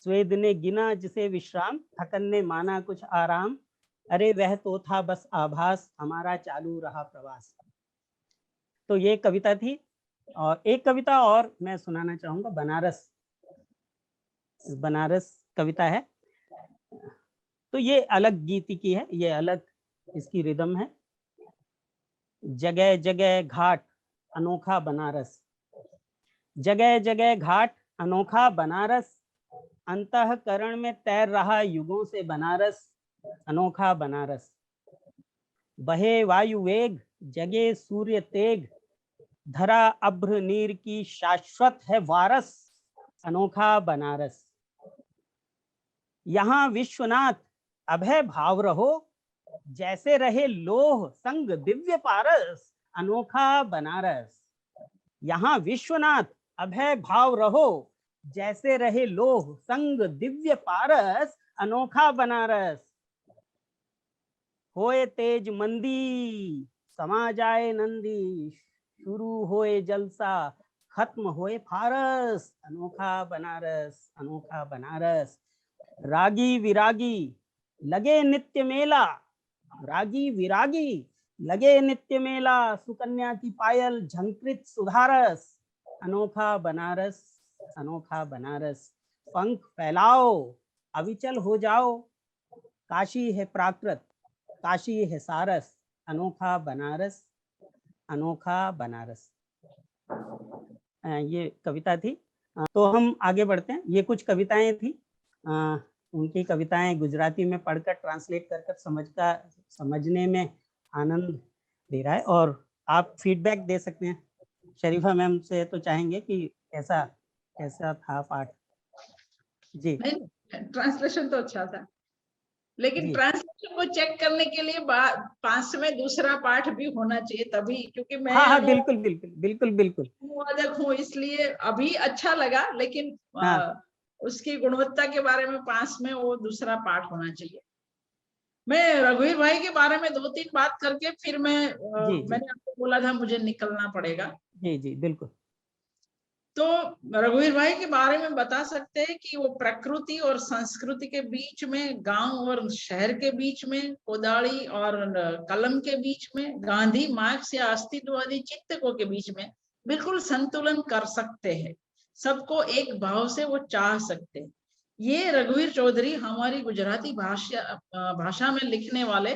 स्वेद ने गिना जिसे विश्राम, थकन ने माना कुछ आराम, अरे वह तो था बस आभास, हमारा चालू रहा प्रवास। तो ये कविता थी। और एक कविता और मैं सुनाना चाहूंगा, बनारस कविता है। तो ये अलग गीत की है, ये अलग इसकी रिदम है। जगह जगह घाट अनोखा बनारस, जगह जगह घाट अनोखा बनारस, अंतःकरण में तैर रहा युगों से बनारस, अनोखा बनारस। बहे वायु वेग जगे सूर्य तेग, धरा अभ्र नीर की शाश्वत है वारस, अनोखा बनारस। यहाँ विश्वनाथ अभय भाव रहो, जैसे रहे लोह संग दिव्य पारस, अनोखा बनारस। यहाँ विश्वनाथ अभय भाव रहो, जैसे रहे लोह संग दिव्य पारस, अनोखा बनारस। होए तेज मंदी समा जाए नंदी, शुरू होए जलसा खत्म होए फारस, अनोखा बनारस, अनोखा बनारस। रागी विरागी लगे नित्य मेला, रागी विरागी लगे नित्य मेला, सुकन्या की पायल झंकृत सुधारस, अनोखा बनारस, अनोखा बनारस। पंख फैलाओ अविचल हो जाओ, काशी है प्राकृत काशी है सारस, अनोखा बनारस, अनोखा बनारस। ये कविता थी। तो हम आगे बढ़ते हैं। ये कुछ कविताएं थी, उनकी कविताएं गुजराती में पढ़कर ट्रांसलेट कर समझने में आनंद दे रहा है। और आप फीडबैक दे सकते हैं। शरीफा मैम से तो चाहेंगे कि कैसा था पाठ। जी, ट्रांसलेशन तो अच्छा था, लेकिन ट्रांसलेशन को चेक करने के लिए पास में दूसरा पाठ भी होना चाहिए तभी, क्योंकि मैं हाँ बिल्कुल बिल्कुल बिल्कुल बिल्कुल अनुवादक हूँ, इसलिए अभी अच्छा लगा, लेकिन उसकी गुणवत्ता के बारे में पास में वो दूसरा पाठ होना चाहिए। मैं रघुवीर भाई के बारे में 2-3 बात करके फिर मैंने आपको बोला था मुझे निकलना पड़ेगा। जी जी बिल्कुल। तो रघुवीर भाई के बारे में बता सकते हैं कि वो प्रकृति और संस्कृति के बीच में, गांव और शहर के बीच में, कोदाड़ी और कलम के बीच में, गांधी मार्क्स या अस्तित्ववादी चिंतकों के बीच में बिल्कुल संतुलन कर सकते हैं। सबको एक भाव से वो चाह सकते हैं। ये रघुवीर चौधरी हमारी गुजराती भाषा में लिखने वाले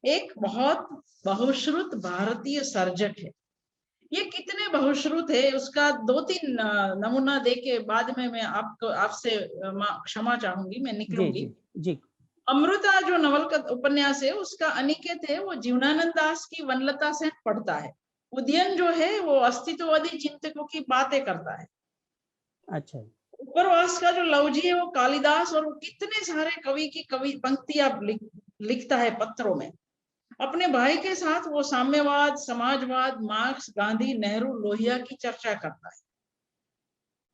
एक बहुत बहुश्रुत भारतीय सर्जक है। ये कितने बहुश्रुत है उसका 2-3 नमूना देके बाद में मैं आपसे क्षमा चाहूंगी, मैं निकलूंगी। जी। अमृता जो नवल का उपन्यास है उसका अनिकेत है वो जीवनानंद दास की वनलता से पढ़ता है। उदयन जो है वो अस्तित्ववादी चिंतकों की बातें करता है। अच्छा। उपरवास का जो लवजी है वो कालिदास, और वो कितने सारे कवि की पंक्तियां लिखता है पत्रों में। अपने भाई के साथ वो साम्यवाद, समाजवाद, मार्क्स, गांधी, नेहरू, लोहिया की चर्चा करता है।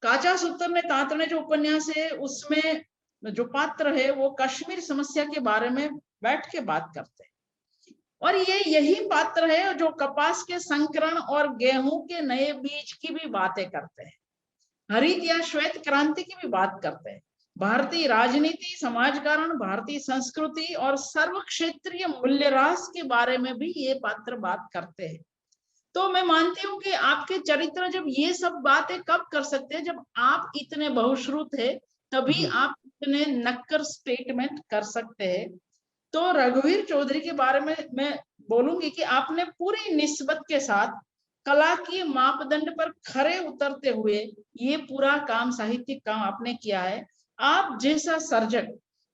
काचा सूत्र ने तातने जो उपन्यास है उसमें जो पात्र है वो कश्मीर समस्या के बारे में बैठ के बात करते हैं। और ये यही पात्र है जो कपास के संकरण और गेहूं के नए बीज की भी बातें करते हैं। हरित या श्वेत क्रांति की भी बात करते हैं। भारतीय राजनीति, समाजकारण, भारतीय संस्कृति और सर्व क्षेत्रीय मूल्यह्रास के बारे में भी ये पात्र बात करते हैं। तो मैं मानती हूँ कि आपके चरित्र जब ये सब बातें कब कर सकते हैं, जब आप इतने बहुश्रुत है, तभी आप इतने नक्कर स्टेटमेंट कर सकते हैं। तो रघुवीर चौधरी के बारे में मैं बोलूंगी कि आपने पूरी निस्बत के साथ कला की मापदंड पर खरे उतरते हुए ये पूरा काम, साहित्यिक काम आपने किया है। आप जैसा सर्जक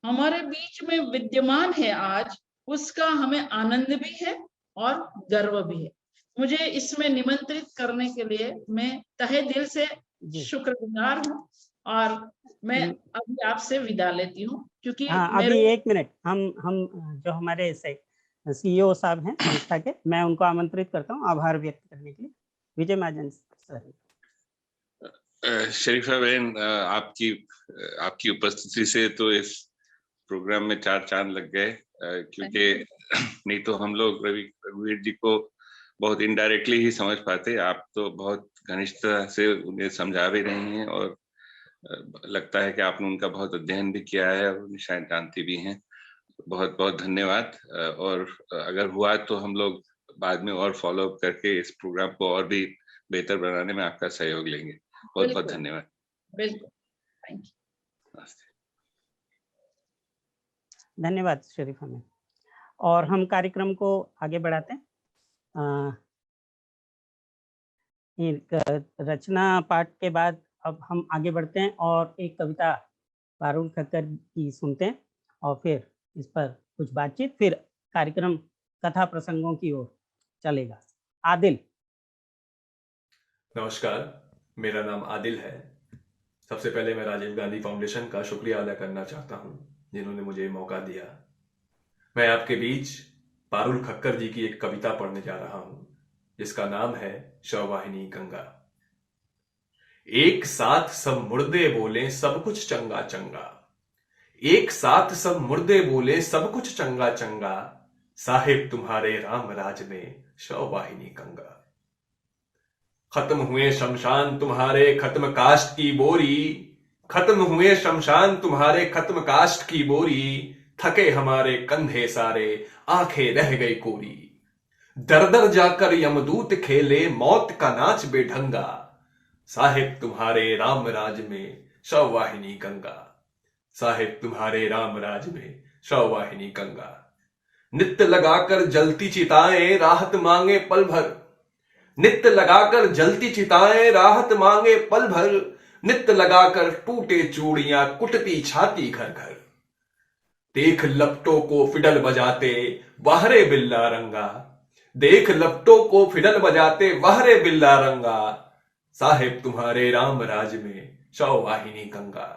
हमारे बीच में विद्यमान है आज, उसका हमें आनंद भी है और गर्व भी है। मुझे इसमें निमंत्रित करने के लिए मैं तहे दिल से शुक्रगुजार हूँ और मैं अभी आपसे विदा लेती हूँ, क्योंकि अभी 1 मिनट हम जो हमारे सीईओ साहब हैं संस्था के, मैं उनको आमंत्रित करता हूँ आभार व्यक्त करने के लिए। विजय महाजन सर। शरीफा बहन, आपकी उपस्थिति से तो इस प्रोग्राम में 4 चांद लग गए, क्योंकि नहीं तो हम लोग रघुवीर जी को बहुत इनडायरेक्टली ही समझ पाते। आप तो बहुत घनिष्ठता से उन्हें समझा भी रही हैं और लगता है कि आपने उनका बहुत अध्ययन भी किया है और शायद जानती भी हैं। बहुत बहुत धन्यवाद। और अगर हुआ तो हम लोग बाद में और फॉलो अप करके इस प्रोग्राम को और भी बेहतर बनाने में आपका सहयोग लेंगे। बहुत बहुत धन्यवाद। बिल्कुल, थैंक यू। धन्यवाद शरीफा मैम। और हम कार्यक्रम को आगे बढ़ाते हैं। रचना पाठ के बाद अब हम आगे बढ़ते हैं और एक कविता पारुल खक्कर की सुनते हैं और फिर इस पर कुछ बातचीत, फिर कार्यक्रम कथा प्रसंगों की ओर चलेगा। आदिल। नमस्कार, मेरा नाम आदिल है। सबसे पहले मैं राजीव गांधी फाउंडेशन का शुक्रिया अदा करना चाहता हूं, जिन्होंने मुझे मौका दिया। मैं आपके बीच पारुल खक्कर जी की एक कविता पढ़ने जा रहा हूं, जिसका नाम है शववाहिनी गंगा। एक साथ सब मुर्दे बोले सब कुछ चंगा चंगा, एक साथ सब मुर्दे बोले सब कुछ चंगा चंगा, साहिब तुम्हारे राम राज में शववाहिनी गंगा। खत्म हुए शमशान तुम्हारे खत्म कास्ट की बोरी, खत्म हुए शमशान तुम्हारे खत्म कास्ट की बोरी, थके हमारे कंधे सारे आंखें रह गई कोरी। दर दर जाकर यमदूत खेले मौत का नाच बेढंगा, साहिब तुम्हारे राम राज में शववाहिनी गंगा, साहिब तुम्हारे राम राज में शववाहिनी गंगा। नित्य लगाकर जलती चिताएं राहत मांगे पल भर, नित्य लगाकर जलती चिताएं राहत मांगे पल भर, नित्य लगाकर टूटे चूड़ियां कुटती छाती घर घर। देख लपटों को फिडल बजाते वाहरे बिल्ला रंगा, देख लपटों को फिडल बजाते वाहरे बिल्ला रंगा, साहिब तुम्हारे राम राज में शववाहिनी गंगा,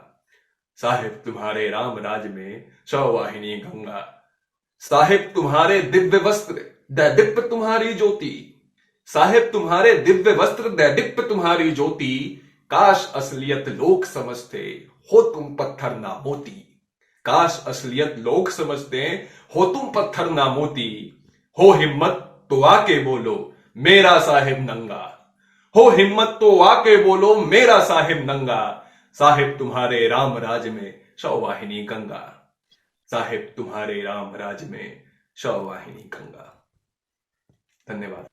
साहिब तुम्हारे राम राज में शववाहिनी गंगा। साहिब तुम्हारे दिव्य वस्त्र दैदिप्य तुम्हारी ज्योति, साहिब तुम्हारे दिव्य वस्त्र दैदिप्य तुम्हारी ज्योति, काश असलियत लोग समझते हो तुम पत्थर ना मोती, काश असलियत लोग समझते हो तुम पत्थर ना मोती। हो हिम्मत तो आके बोलो मेरा साहिब नंगा, हो हिम्मत तो आके बोलो मेरा साहिब नंगा, साहिब तुम्हारे राम राज में शववाहिनी गंगा, साहिब तुम्हारे राम राज में शववाहिनी गंगा। धन्यवाद।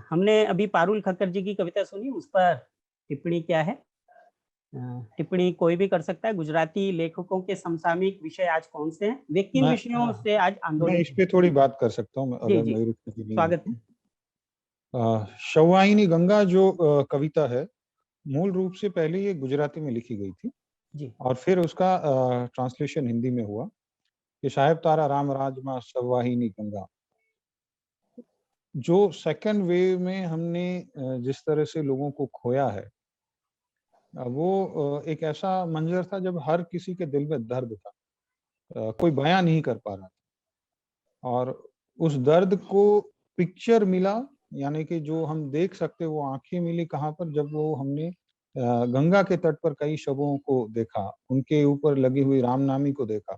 हमने अभी पारुल खक्कर जी की कविता सुनी, उस पर टिप्पणी क्या है? टिप्पणी कोई भी कर सकता है। गुजराती लेखकों के समसामयिक विषय आज कौन से हैं? वे किन विषयों से आज आंदोलन? मैं इस पे थोड़ी बात कर सकता हूँ अगर जी, मेरी स्वागत है। शववाहिनी गंगा जो कविता है, मूल रूप से पहले ये गुजराती में लिखी गई थी जी, और फिर उसका ट्रांसलेशन हिंदी में हुआ कि साहेब तारा राम राज मां शववाहिनी गंगा। जो सेकंड वेव में हमने जिस तरह से लोगों को खोया है, वो एक ऐसा मंजर था जब हर किसी के दिल में दर्द था, कोई बयां नहीं कर पा रहा था और उस दर्द को पिक्चर मिला, यानी कि जो हम देख सकते वो आंखें मिली कहाँ पर, जब वो हमने गंगा के तट पर कई शवों को देखा, उनके ऊपर लगी हुई रामनामी को देखा,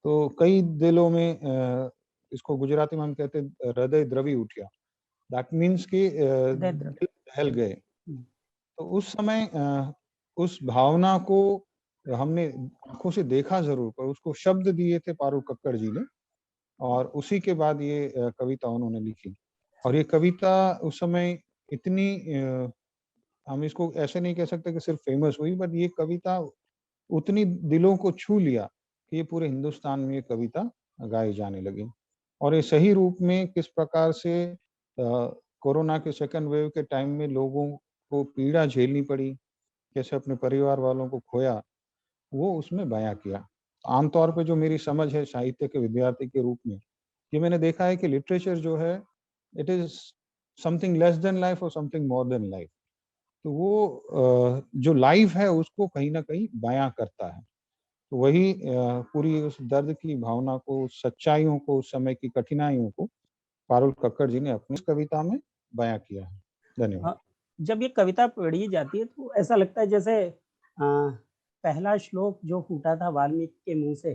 तो कई दिलों में इसको गुजराती में हम कहते हैं हृदय द्रवी उठा। दैट मीन्स कि दिल दहल गए। तो उस समय उस भावना को हमने आंखों से देखा जरूर, पर उसको शब्द दिए थे पारुल खक्कर जी ने और उसी के बाद ये कविता उन्होंने लिखी। और ये कविता उस समय इतनी हम इसको ऐसे नहीं कह सकते कि सिर्फ फेमस हुई, बट ये कविता उतनी दिलों को छू लिया कि ये पूरे हिंदुस्तान में ये कविता गाई जाने लगी। और ये सही रूप में किस प्रकार से कोरोना के सेकंड वेव के टाइम में लोगों को पीड़ा झेलनी पड़ी, कैसे अपने परिवार वालों को खोया, वो उसमें बयां किया। आमतौर पे जो मेरी समझ है साहित्य के विद्यार्थी के रूप में, ये मैंने देखा है कि लिटरेचर जो है it is something less than life और समथिंग मोर देन लाइफ। तो वो जो लाइफ है उसको कहीं ना कहीं बयां करता है। तो वही पूरी उस दर्द की भावना को, सच्चाइयों को, उस समय की कठिनाइयों को पारुल कक्कड़ जी ने अपनी कविता में बयां किया है। धन्यवाद। जब ये कविता पढ़ी जाती है तो ऐसा लगता है जैसे पहला श्लोक जो फूटा था वाल्मीकि के मुंह से,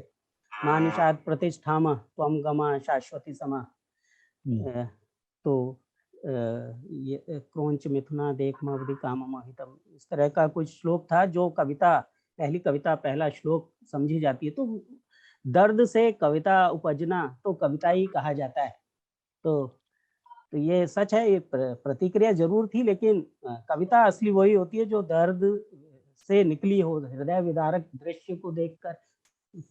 मानुषाद प्रतिष्ठाम त्वम गमा शाश्वती समा, तो ये क्रोंच मिथुना देख मवधि काम मोहितम, इस तरह का कुछ श्लोक था जो कविता, पहली कविता, पहला श्लोक समझी जाती है। तो दर्द से कविता उपजना तो कविता ही कहा जाता है। तो ये सच है, ये प्रतिक्रिया जरूर थी, लेकिन कविता असली वही होती है जो दर्द से निकली हो, हृदय विदारक दृश्य को देखकर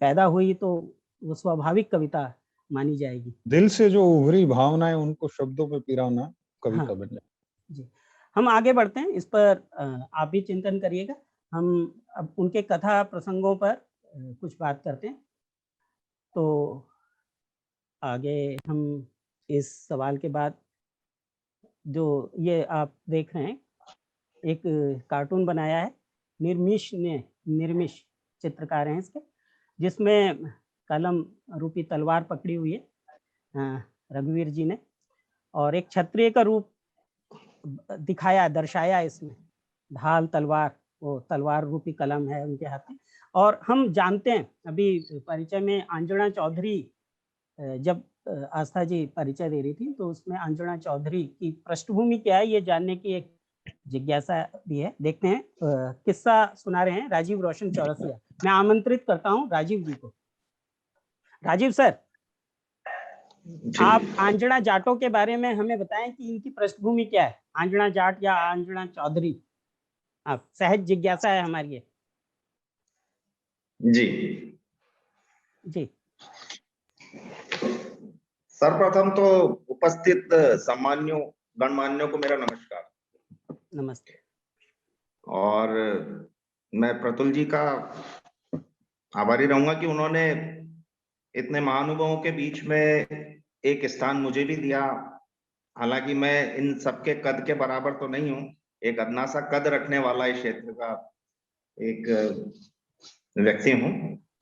पैदा हुई, तो वो स्वाभाविक कविता मानी जाएगी। दिल से जो उभरी भावनाएं उनको शब्दों पे पिराना कविता हाँ, बन जाए। जी, हम आगे बढ़ते हैं, इस पर आप भी चिंतन करिएगा। हम अब उनके कथा प्रसंगों पर कुछ बात करते हैं। तो आगे हम इस सवाल के बाद, जो ये आप देख रहे हैं, एक कार्टून बनाया है, निर्मिश चित्रकार हैं इसके, जिसमें कलम रूपी तलवार पकड़ी हुई है रघुवीर जी ने, और एक क्षत्रिय का रूप दिखाया, दर्शाया इसमें, ढाल तलवार, वो तलवार रूपी कलम है उनके हाथ में। और हम जानते हैं, अभी परिचय में अंजना चौधरी, जब आस्था जी परिचय दे रही थी, तो उसमें अंजना चौधरी की पृष्ठभूमि क्या है ये जानने की एक जिज्ञासा भी है। देखते हैं, किस्सा सुना रहे हैं राजीव रोशन चौरसिया। मैं आमंत्रित करता हूं राजीव जी को। राजीव सर, आप अंजना जाटों के बारे में हमें बताएं कि इनकी पृष्ठभूमि क्या है, अंजना जाट या अंजना चौधरी, आप, सहज जिज्ञासा है हमारी ये। जी जी, सर्वप्रथम तो उपस्थित सम्मानियों गणमान्यों को मेरा नमस्कार। नमस्ते। और मैं प्रतुल जी का आभारी रहूंगा कि उन्होंने इतने महानुभावों के बीच में एक स्थान मुझे भी दिया। हालांकि मैं इन सबके कद के बराबर तो नहीं हूं, एक अदना सा कद रखने वाला इस क्षेत्र का एक व्यक्ति हूं।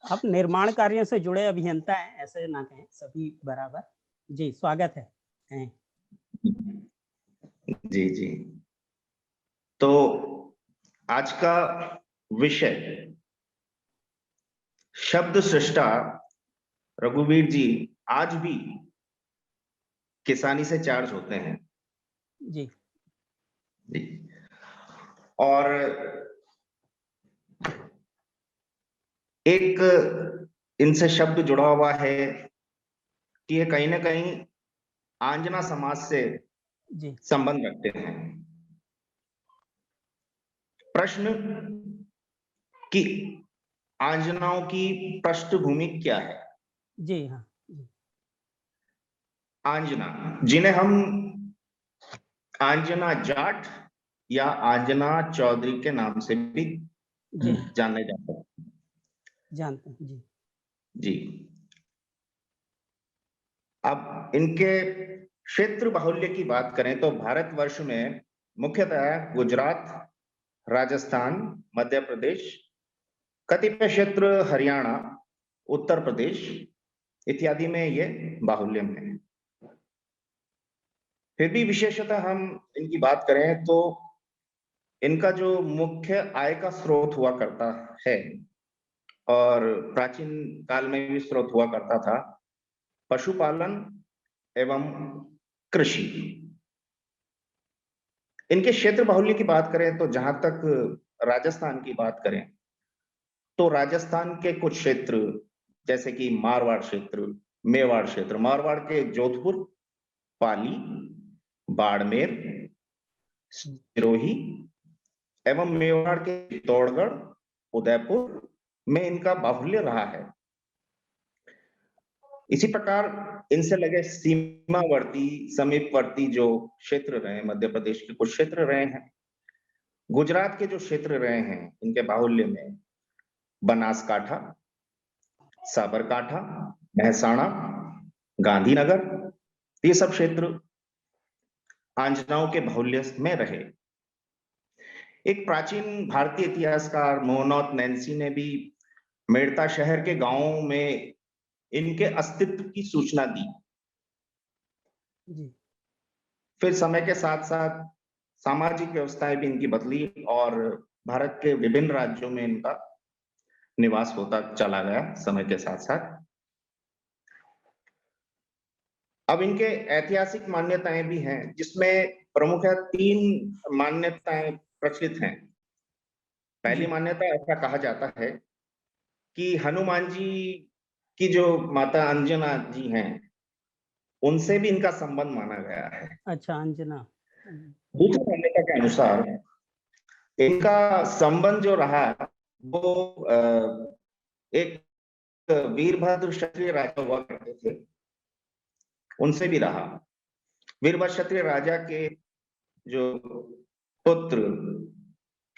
आप निर्माण कार्यों से जुड़े अभियंता हैं, ऐसे ना कहें, सभी बराबर। जी, स्वागत है। जी जी, तो आज का विषय शब्द सृष्टा रघुवीर जी आज भी किसानी से चार्ज होते हैं। जी जी, और एक इनसे शब्द जुड़ा हुआ है कि ये कहीं ना कहीं आंजना समाज से संबंध रखते हैं। प्रश्न कि आंजनाओं की पृष्ठभूमि क्या है? जी हाँ, आंजना, जिन्हें हम आंजना जाट या आंजना चौधरी के नाम से भी जाने जाते हैं। जानते हैं जी। जी, अब इनके क्षेत्र बाहुल्य की बात करें तो भारतवर्ष में मुख्यतः गुजरात, राजस्थान, मध्य प्रदेश, कतिपय क्षेत्र हरियाणा, उत्तर प्रदेश इत्यादि में ये बाहुल्य है। फिर भी विशेषतः हम इनकी बात करें तो इनका जो मुख्य आय का स्रोत हुआ करता है, और प्राचीन काल में भी स्रोत हुआ करता था, पशुपालन एवं कृषि। इनके क्षेत्र बाहुल्य की बात करें तो जहां तक राजस्थान की बात करें तो राजस्थान के कुछ क्षेत्र जैसे कि मारवाड़ क्षेत्र, मेवाड़ क्षेत्र, मारवाड़ के जोधपुर, पाली, बाड़मेर, सिरोही एवं मेवाड़ के चित्तौड़गढ़, उदयपुर में इनका बाहुल्य रहा है। इसी प्रकार इनसे लगे सीमावर्ती, समीपवर्ती जो क्षेत्र रहे, मध्य प्रदेश के कुछ क्षेत्र रहे हैं, गुजरात के जो क्षेत्र रहे हैं, इनके बाहुल्य में बनासकांठा, साबरकांठा, महसाणा, गांधीनगर, ये सब क्षेत्र, आंजनाओं के बाहुल्य में रहे। एक प्राचीन भारतीय इतिहासकार मोहनोत नैन्सी ने भी मेड़ता शहर के गांवों में इनके अस्तित्व की सूचना दी। जी। फिर समय के साथ साथ सामाजिक व्यवस्थाएं भी इनकी बदली और भारत के विभिन्न राज्यों में इनका निवास होता चला गया समय के साथ साथ। अब इनके ऐतिहासिक मान्यताएं भी हैं, जिसमें प्रमुखतः 3 मान्यताएं प्रचलित हैं। पहली मान्यता ऐसा कहा जाता है कि हनुमान जी की जो माता अंजना जी हैं, उनसे भी इनका संबंध माना गया है। अच्छा, अंजना। दूसरी मान्यता के अनुसार इनका संबंध जो रहा वो एक वीरभद्र क्षत्रिय राजा हुआ करते थे, उनसे भी रहा। वीरभद्र क्षत्रिय राजा के जो पुत्र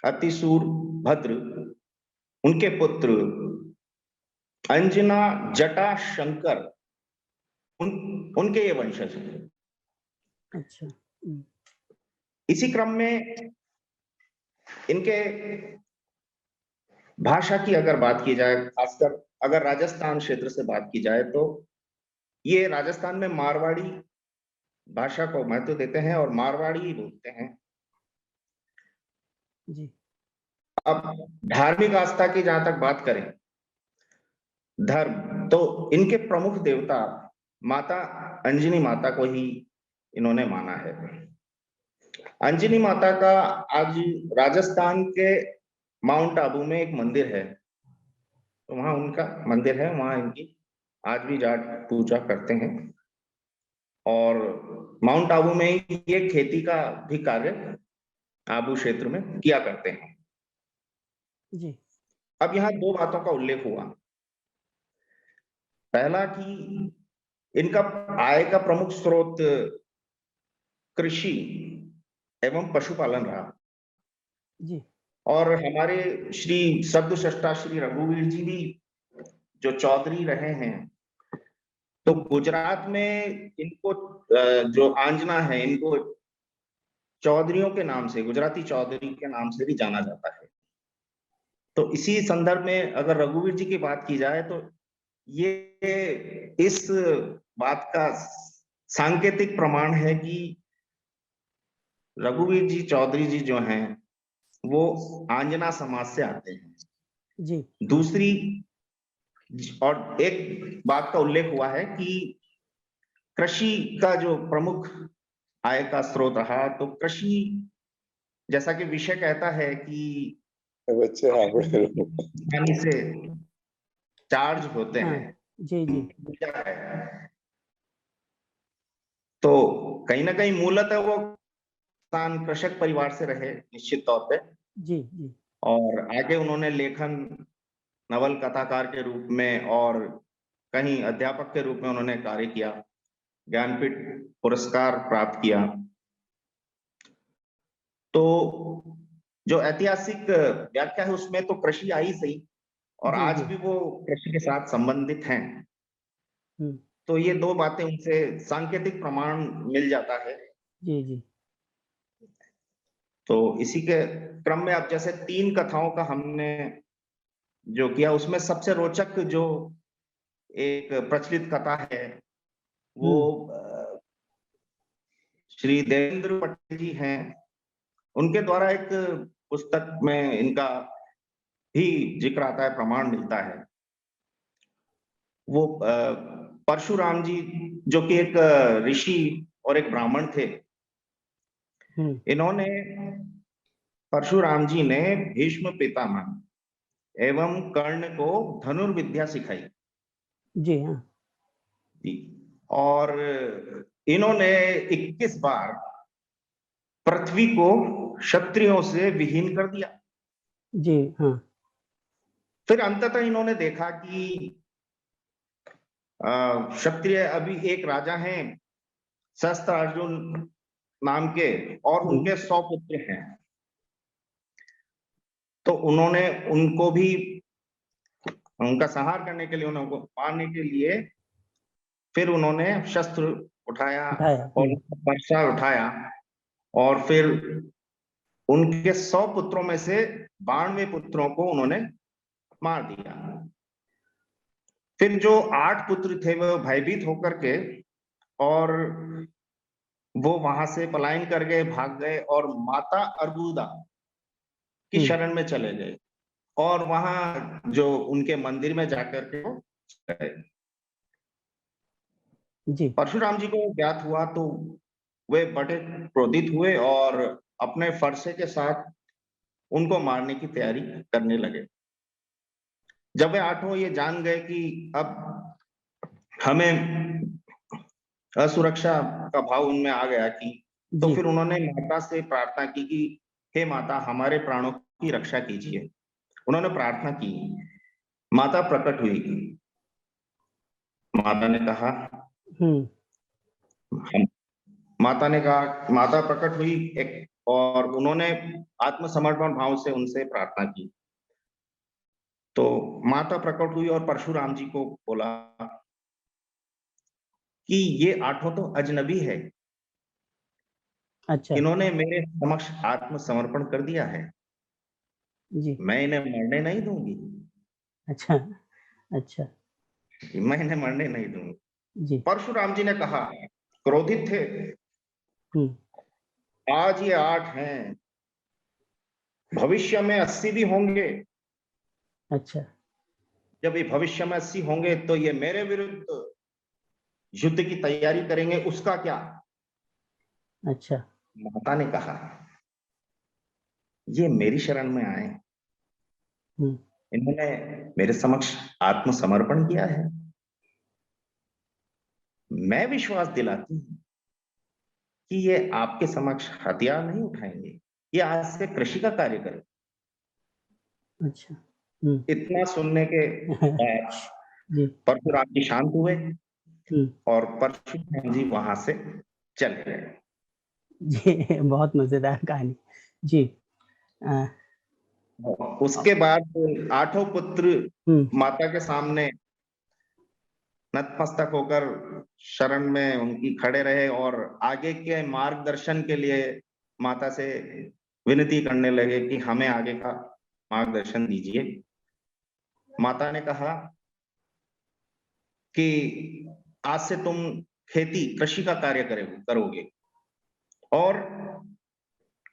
अतिसूर भद्र, उनके पुत्र अंजना जटा शंकर, उनके ये वंशज थे। अच्छा। इसी क्रम में इनके भाषा की अगर बात की जाए, खासकर अगर राजस्थान क्षेत्र से बात की जाए, तो ये राजस्थान में मारवाड़ी भाषा को महत्व देते हैं और मारवाड़ी ही बोलते हैं। जी। अब धार्मिक आस्था की जहां तक बात करें, धर्म, तो इनके प्रमुख देवता माता अंजनी माता को ही इन्होंने माना है। अंजनी माता का आज राजस्थान के माउंट आबू में एक मंदिर है, तो वहां उनका मंदिर है, वहां इनकी आज भी जाट पूजा करते हैं। और माउंट आबू में ये खेती का भी कार्य आबू क्षेत्र में किया करते हैं। जी। अब यहाँ 2 बातों का उल्लेख हुआ। पहला कि इनका आय का प्रमुख स्रोत कृषि एवं पशुपालन रहा। जी। और हमारे श्री सद्गु सृष्टा श्री रघुवीर जी भी जो चौधरी रहे हैं, तो गुजरात में इनको जो आंजना है, इनको चौधरियों के नाम से, गुजराती चौधरी के नाम से भी जाना जाता है। तो इसी संदर्भ में अगर रघुवीर जी की बात की जाए, तो ये इस बात का सांकेतिक प्रमाण है कि रघुवीर जी चौधरी जी जो हैं वो आंजना समाज से आते हैं। जी। दूसरी और एक बात का उल्लेख हुआ है कि कृषि का जो प्रमुख आय का स्रोत रहा, तो कृषि जैसा कि विषय कहता है कि बच्चे पानी से चार्ज होते हैं। जी। जी। तो कहीं ना कहीं मूलतः वो किसान कृषक परिवार से रहे निश्चित तौर पे। जी। जी। और आगे उन्होंने लेखन, नवल कथाकार के रूप में और कहीं अध्यापक के रूप में उन्होंने कार्य किया, ज्ञानपीठ पुरस्कार प्राप्त किया। तो जो ऐतिहासिक व्याख्या है उसमें तो कृषि आई सही, और आज भी वो कृषि के साथ संबंधित हैं। तो ये 2 बातें उनसे सांकेतिक प्रमाण मिल जाता है। जी। जी। तो इसी के क्रम में अब जैसे 3 कथाओं का हमने जो किया, उसमें सबसे रोचक जो एक प्रचलित कथा है वो श्री देवेंद्र पटेल जी हैं, उनके द्वारा एक पुस्तक में इनका भी जिक्र आता है, प्रमाण मिलता है। वो परशुराम जी जो कि एक ऋषि और एक ब्राह्मण थे, इन्होंने परशुराम जी ने भीष्म पितामह एवं कर्ण को धनुर्विद्या सिखाई। जी हाँ। और इन्होंने 21 बार पृथ्वी को क्षत्रियों से विहीन कर दिया। जी हाँ। फिर अंततः इन्होंने देखा कि क्षत्रिय अभी एक राजा हैं शस्त्र अर्जुन नाम के, और उनके 100 पुत्र हैं। तो उन्होंने उनको भी उनका संहार करने के लिए, उनको मारने के लिए फिर उन्होंने शस्त्र उठाया और बर्छा उठाया और फिर उनके 100 पुत्रों में से 92 पुत्रों को उन्होंने मार दिया। फिर जो 8 पुत्र थे वो भयभीत होकर के और वो वहां से पलायन कर गए, भाग गए और माता अर्बुदा की शरण में चले गए और वहां जो उनके मंदिर में जाकर के वो गए। जी। परशुराम जी को ज्ञात हुआ तो वे बड़े क्रोधित हुए और अपने फरसे के साथ उनको मारने की तैयारी करने लगे। जब वे 8 ये जान गए कि अब हमें असुरक्षा का भाव उनमें आ गया कि तो फिर उन्होंने माता से प्रार्थना की कि हे माता, हमारे प्राणों की रक्षा कीजिए। उन्होंने प्रार्थना की, माता प्रकट हुई। माता ने कहा माता प्रकट हुई एक, और उन्होंने आत्मसमर्पण भाव से उनसे प्रार्थना की। तो माता प्रकट हुई और परशुराम जी को बोला कि ये 8 तो अजनबी है। अच्छा। इन्होंने मेरे समक्ष आत्मसमर्पण कर दिया है, जी। मैं इन्हें मरने नहीं दूंगी। अच्छा अच्छा। मैं इन्हें मरने नहीं दूंगी। जी। परशुराम जी ने कहा, क्रोधित थे, आज ये 8 हैं, भविष्य में 80 भी होंगे। अच्छा। जब ये भविष्य में 80 होंगे तो ये मेरे विरुद्ध युद्ध की तैयारी करेंगे, उसका क्या? अच्छा। माता ने कहा, ये मेरी शरण में आए, इन्होंने मेरे समक्ष आत्मसमर्पण किया है, मैं विश्वास दिलाती हूं कि ये आपके समक्ष हथियार नहीं उठाएंगे, ये आज से कृषि का कार्य करें। अच्छा। इतना सुनने के बाद परशुराम जी शांत हुए और परशुराम जी वहां से चले गए। जी, बहुत मजेदार कहानी। जी। उसके बाद 8 पुत्र माता के सामने नतमस्तक होकर शरण में उनकी खड़े रहे और आगे के मार्गदर्शन के लिए माता से विनती करने लगे कि हमें आगे का मार्गदर्शन दीजिए। माता ने कहा कि आज से तुम खेती कृषि का कार्य करोगे और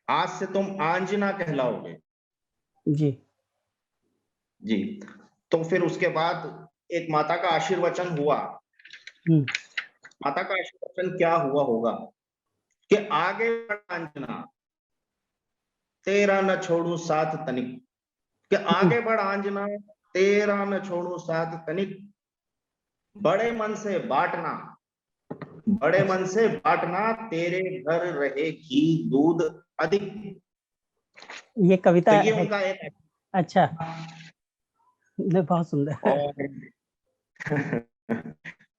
आज से तुम आंजना कहलाओगे। जी जी। तो फिर उसके बाद एक माता का आशीर्वचन हुआ। माता का आशीर्वचन क्या हुआ होगा कि आगे बढ़ आंजना, तेरा न छोड़ू साथ तनिक, कि आगे बढ़ आंजना, तेरा न छोड़ू साथ तनिक, बड़े मन से बांटना, बड़े मन से बांटना, तेरे घर रहे घी दूध अधिक। ये कविता तो ये है। उनका एक। अच्छा, बहुत सुंदर। और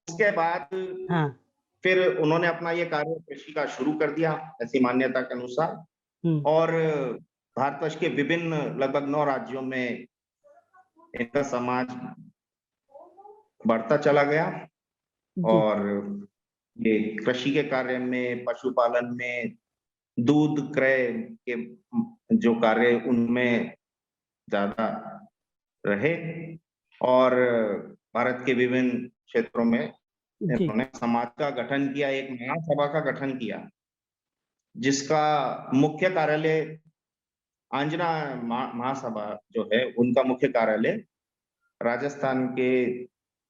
उसके बाद फिर उन्होंने अपना ये कार्य कृषि का शुरू कर दिया ऐसी मान्यता के अनुसार, और भारतवर्ष के विभिन्न लगभग 9 राज्यों में इनका समाज बढ़ता चला गया और ये कृषि के कार्य में, पशुपालन में, दूध क्रय के जो कार्य उनमें ज्यादा रहे और भारत के विभिन्न क्षेत्रों में इन्होंने समाज का गठन किया, एक महासभा का गठन किया जिसका मुख्य कार्यालय आंजना महासभा जो है उनका मुख्य कार्यालय राजस्थान के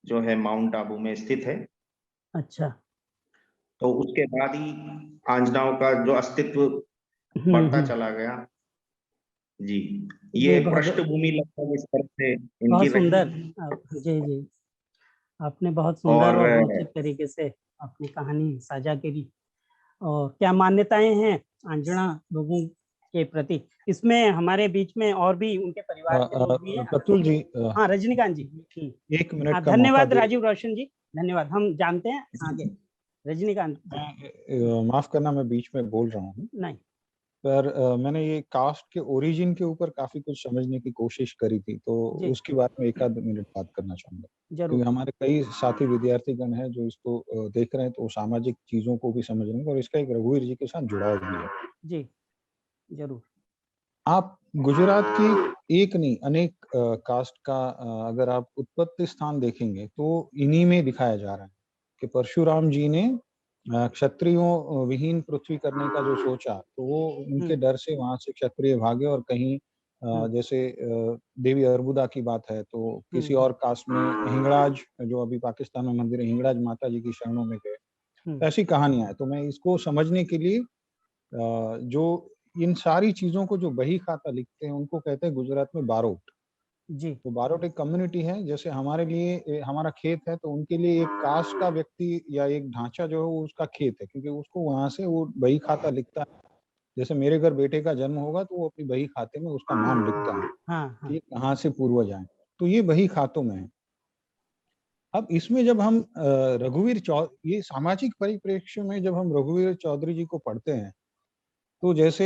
जो है माउंट आबू में स्थित है। अच्छा। तो उसके बाद ही आंजनाओं का जो अस्तित्व बढ़ता चला गया। जी, ये पृष्ठभूमि लगभग इस तरह से इनकी बहुत सुंदर। जी जी, आपने बहुत सुंदर और रोचक तरीके से अपनी कहानी साझा करी। और क्या मान्यताएं हैं आंजना लोगों के प्रति, इसमें हमारे बीच में और भी उनके परिवार के लोग भी हैं। प्रतुल जी, हाँ रजनीकांत जी, 1 मिनट का धन्यवाद राजीव रोशन जी, धन्यवाद। हम जानते हैं आगे। रजनीकांत, माफ करना मैं बीच में बोल रहा हूँ। नहीं। पर मैंने ये कास्ट के ओरिजिन के ऊपर काफी कुछ समझने की कोशिश करी थी, तो उसके बारे में 1 आध मिनट बात करना चाहूंगा, क्योंकि हमारे कई साथी विद्यार्थीगण हैं जो इसको देख रहे हैं, तो सामाजिक चीजों को भी समझ रहे हैं और इसका एक रघुवीर जी के साथ जुड़ाव भी है। जी जरूर। आप गुजरात की एक नहीं अनेक कास्ट का अगर आप उत्पत्ति स्थान देखेंगे तो इन्हीं में दिखाया जा रहा है कि परशुराम जी ने क्षत्रियों विहीन पृथ्वी करने का जो सोचा, तो वो उनके डर से वहां से क्षत्रिय भागे और कहीं जैसे देवी अर्बुदा की बात है तो किसी और कास्ट में हिंगराज, जो अभी पाकिस्तान में मंदिर है, हिंगराज माता जी की शरणों में गए। तो ऐसी कहानियां हैं। तो मैं इसको समझने के लिए जो इन सारी चीजों को जो बही खाता लिखते हैं उनको कहते हैं गुजरात में बारोट। जी। तो बारोट एक कम्युनिटी है, जैसे हमारे लिए हमारा खेत है, तो उनके लिए एक कास्ट का व्यक्ति या एक ढांचा जो है वो उसका खेत है, क्योंकि उसको वहां से वो बही खाता लिखता है। जैसे मेरे घर बेटे का जन्म होगा तो वो अपनी बही खाते में उसका नाम लिखता है कि कहाँ से पूर्वज आए, तो ये बही खातों में है। अब इसमें जब हम ये सामाजिक परिप्रेक्ष्य में जब हम रघुवीर चौधरी जी को पढ़ते हैं, तो जैसे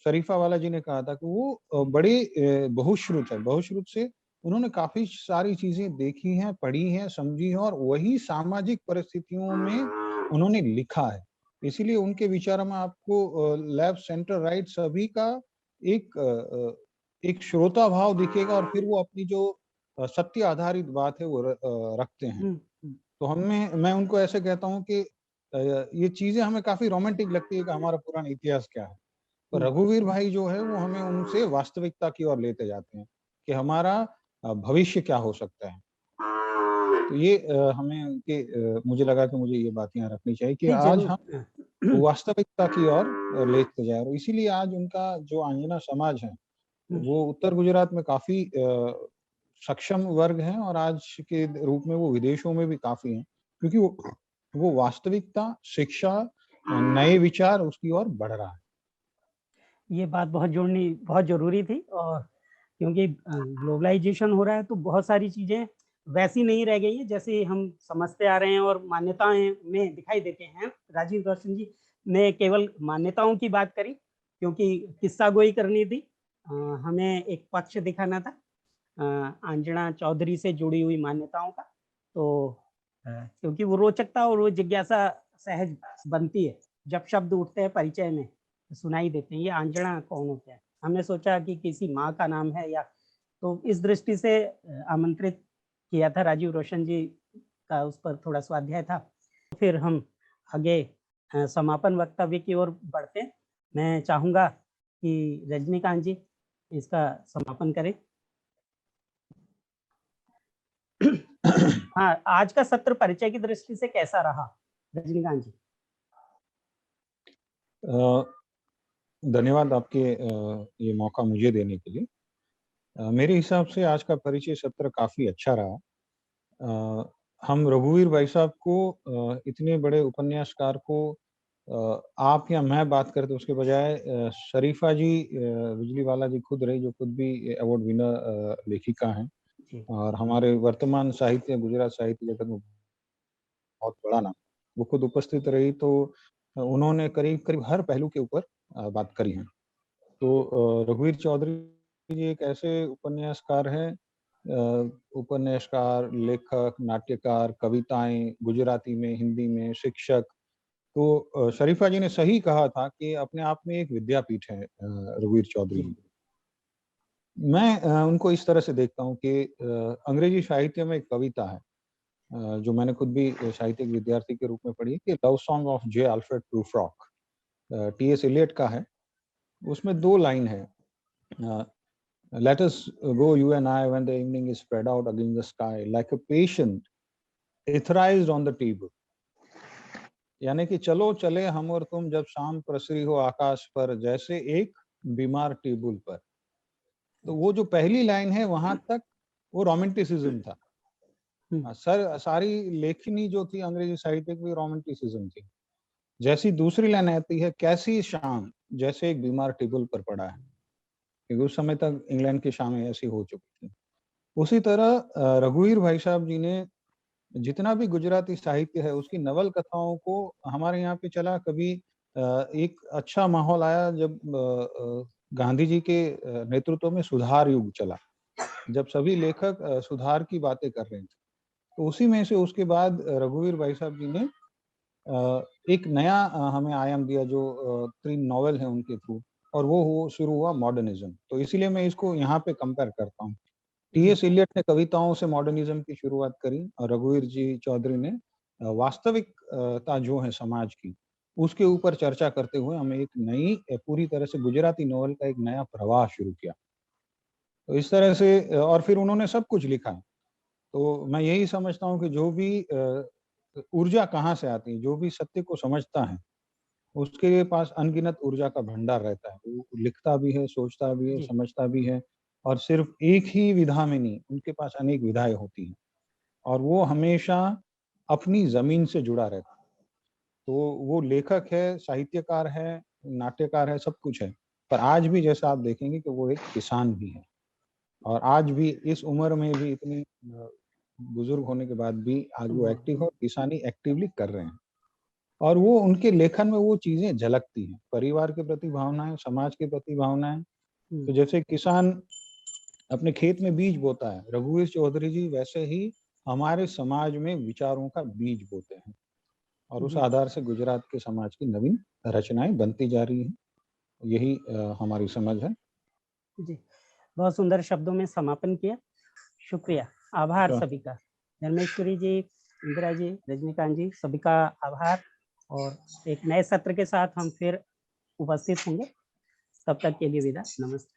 शरीफा वाला जी ने कहा था कि वो बड़े बहुश्रुत है। बहुश्रुत से उन्होंने काफी सारी चीजें देखी हैं, पढ़ी हैं, समझी हैं और वही सामाजिक परिस्थितियों में उन्होंने लिखा है। इसीलिए उनके विचार में आपको लेफ्ट सेंटर राइट सभी का एक श्रोता भाव दिखेगा और फिर वो अपनी जो सत्य आधारित बात है वो रखते हैं। तो मैं उनको ऐसे कहता हूँ कि ये चीजें हमें काफी रोमांटिक लगती है कि हमारा पुराना इतिहास क्या है, तो रघुवीर भाई जो है वो हमें उनसे वास्तविकता की ओर लेते जाते हैं कि हमारा भविष्य क्या हो सकता है। तो ये हमें उनके मुझे लगा कि मुझे ये बात यहाँ रखनी चाहिए कि आज हम वास्तविकता की ओर लेते जाए, और इसीलिए आज उनका जो आंजना समाज है वो उत्तर गुजरात में काफी सक्षम वर्ग है और आज के रूप में वो विदेशों में भी काफी हैं, क्योंकि वो वास्तविकता, शिक्षा, नए विचार उसकी ओर बढ़ रहा है। ये बात बहुत जरूरी थी, और क्योंकि ग्लोबलाइजेशन हो रहा है तो बहुत सारी चीजें वैसी नहीं रह गई है जैसे हम समझते आ रहे हैं और मान्यताएं में दिखाई देते हैं। राजीव रोशन जी ने केवल मान्यताओं की बात करी, क्योंकि किस्सा गोई करनी थी, हमें एक पक्ष दिखाना था आंजना चौधरी से जुड़ी हुई मान्यताओं का। तो क्योंकि वो रोचकता और वो जिज्ञासा सहज बनती है जब शब्द उठते हैं परिचय में, सुनाई देते हैं ये आंजना कौन होता है। हमने सोचा कि किसी माँ का नाम है या, तो इस दृष्टि से आमंत्रित किया था राजीव रोशन जी का, उस पर थोड़ा स्वाध्याय था। फिर हम आगे समापन वक्तव्य की ओर बढ़ते हैं। मैं चाहूँगा कि रजनीकांत जी इसका समापन करें। हाँ, आज का सत्र परिचय की दृष्टि से कैसा रहा रजनीकांत जी? धन्यवाद आपके ये मौका मुझे देने के लिए। मेरे हिसाब से आज का परिचय सत्र काफी अच्छा रहा। हम रघुवीर भाई साहब को इतने बड़े उपन्यासकार को आप या मैं बात करते उसके बजाय शरीफा जी बिजलीवाला जी खुद रही, जो खुद भी अवार्ड विनर लेखिका हैं और हमारे वर्तमान साहित्य गुजरात साहित्य जगत में बहुत बड़ा नाम, वो खुद उपस्थित रही, तो उन्होंने करीब करीब हर पहलू के ऊपर बात करी है। तो रघुवीर चौधरी जी एक ऐसे उपन्यासकार हैं, उपन्यासकार, लेखक, नाट्यकार, कविताएं गुजराती में, हिंदी में, शिक्षक। तो शरीफा जी ने सही कहा था कि अपने आप में एक विद्यापीठ है रघुवीर चौधरी जी। मैं उनको इस तरह से देखता हूँ कि अंग्रेजी साहित्य में एक कविता है जो मैंने खुद भी साहित्यिक विद्यार्थी के रूप में पढ़ी, कि love song of J Alfred Prufrock, T S. Eliot का है। उसमें 2 लाइन है, let us go you and I when the evening is spread out against the sky like a patient etherized on the table, यानी कि चलो चले हम और तुम जब शाम प्रसरी हो आकाश पर जैसे एक बीमार टेबल पर। तो वो जो पहली लाइन है वहां तक वो रोमांटिसिज्म था। सारी लेखनी जो थी अंग्रेजी साहित्य की रोमांटिसिज्म थी। जैसी दूसरी लाइन आती है, कैसी शाम जैसे एक बीमार टेबल पर पड़ा है, क्योंकि उस समय तक इंग्लैंड की शामें ऐसी हो चुकी थी। उसी तरह रघुवीर भाई साहब जी ने जितना भी गुजराती साहित्य है उसकी नवल कथाओं को हमारे यहाँ पे चला, कभी एक अच्छा माहौल आया जब गांधी जी के नेतृत्व में सुधार युग चला, जब सभी लेखक सुधार की बातें कर रहे थे। तो उसी में से उसके बाद रघुवीर भाई साहब जी ने एक नया हमें आयाम दिया, जो 3 नॉवेल है उनके थ्रू, और वो शुरू हुआ मॉडर्निज्म। तो इसीलिए मैं इसको यहाँ पे कंपेयर करता हूँ। टी.एस. इलियट ने कविताओं से मॉडर्निज्म की शुरुआत करी और रघुवीर जी चौधरी ने वास्तविकता जो है समाज की, उसके ऊपर चर्चा करते हुए हमें एक नई पूरी तरह से गुजराती नॉवेल का एक नया प्रवाह शुरू किया। तो इस तरह से और फिर उन्होंने सब कुछ लिखा। तो मैं यही समझता हूँ कि जो भी ऊर्जा कहाँ से आती है, जो भी सत्य को समझता है, उसके पास अनगिनत ऊर्जा का भंडार रहता है। वो लिखता भी है, सोचता भी है, जी। समझता भी है, और सिर्फ एक ही विधा में नहीं, उनके पास अनेक विधाएं होती हैं और वो हमेशा अपनी जमीन से जुड़ा रहता है। तो वो लेखक है, साहित्यकार है, नाट्यकार है, सब कुछ है। पर आज भी जैसा आप देखेंगे कि वो एक किसान भी है, और आज भी इस उम्र में भी इतनी बुजुर्ग होने के बाद भी आज वो एक्टिव और किसानी एक्टिवली कर रहे हैं। और वो उनके लेखन में वो चीजें झलकती हैं, परिवार के प्रति भावनाएं, समाज के प्रति भावनाएं। तो जैसे किसान अपने खेत में बीज बोता है, रघुवीर चौधरी जी वैसे ही हमारे समाज में विचारों का बीज बोते हैं, और उस आधार से गुजरात के समाज की नवीन रचनाएं बनती जा रही हैं। यही हमारी समझ है। जी, बहुत सुंदर शब्दों में समापन किया। शुक्रिया, आभार सभी का। धर्मेश्वरी जी, इंदिरा जी, रजनीकांत जी, सभी का आभार। और एक नए सत्र के साथ हम फिर उपस्थित होंगे। तब तक के लिए विदा, नमस्ते।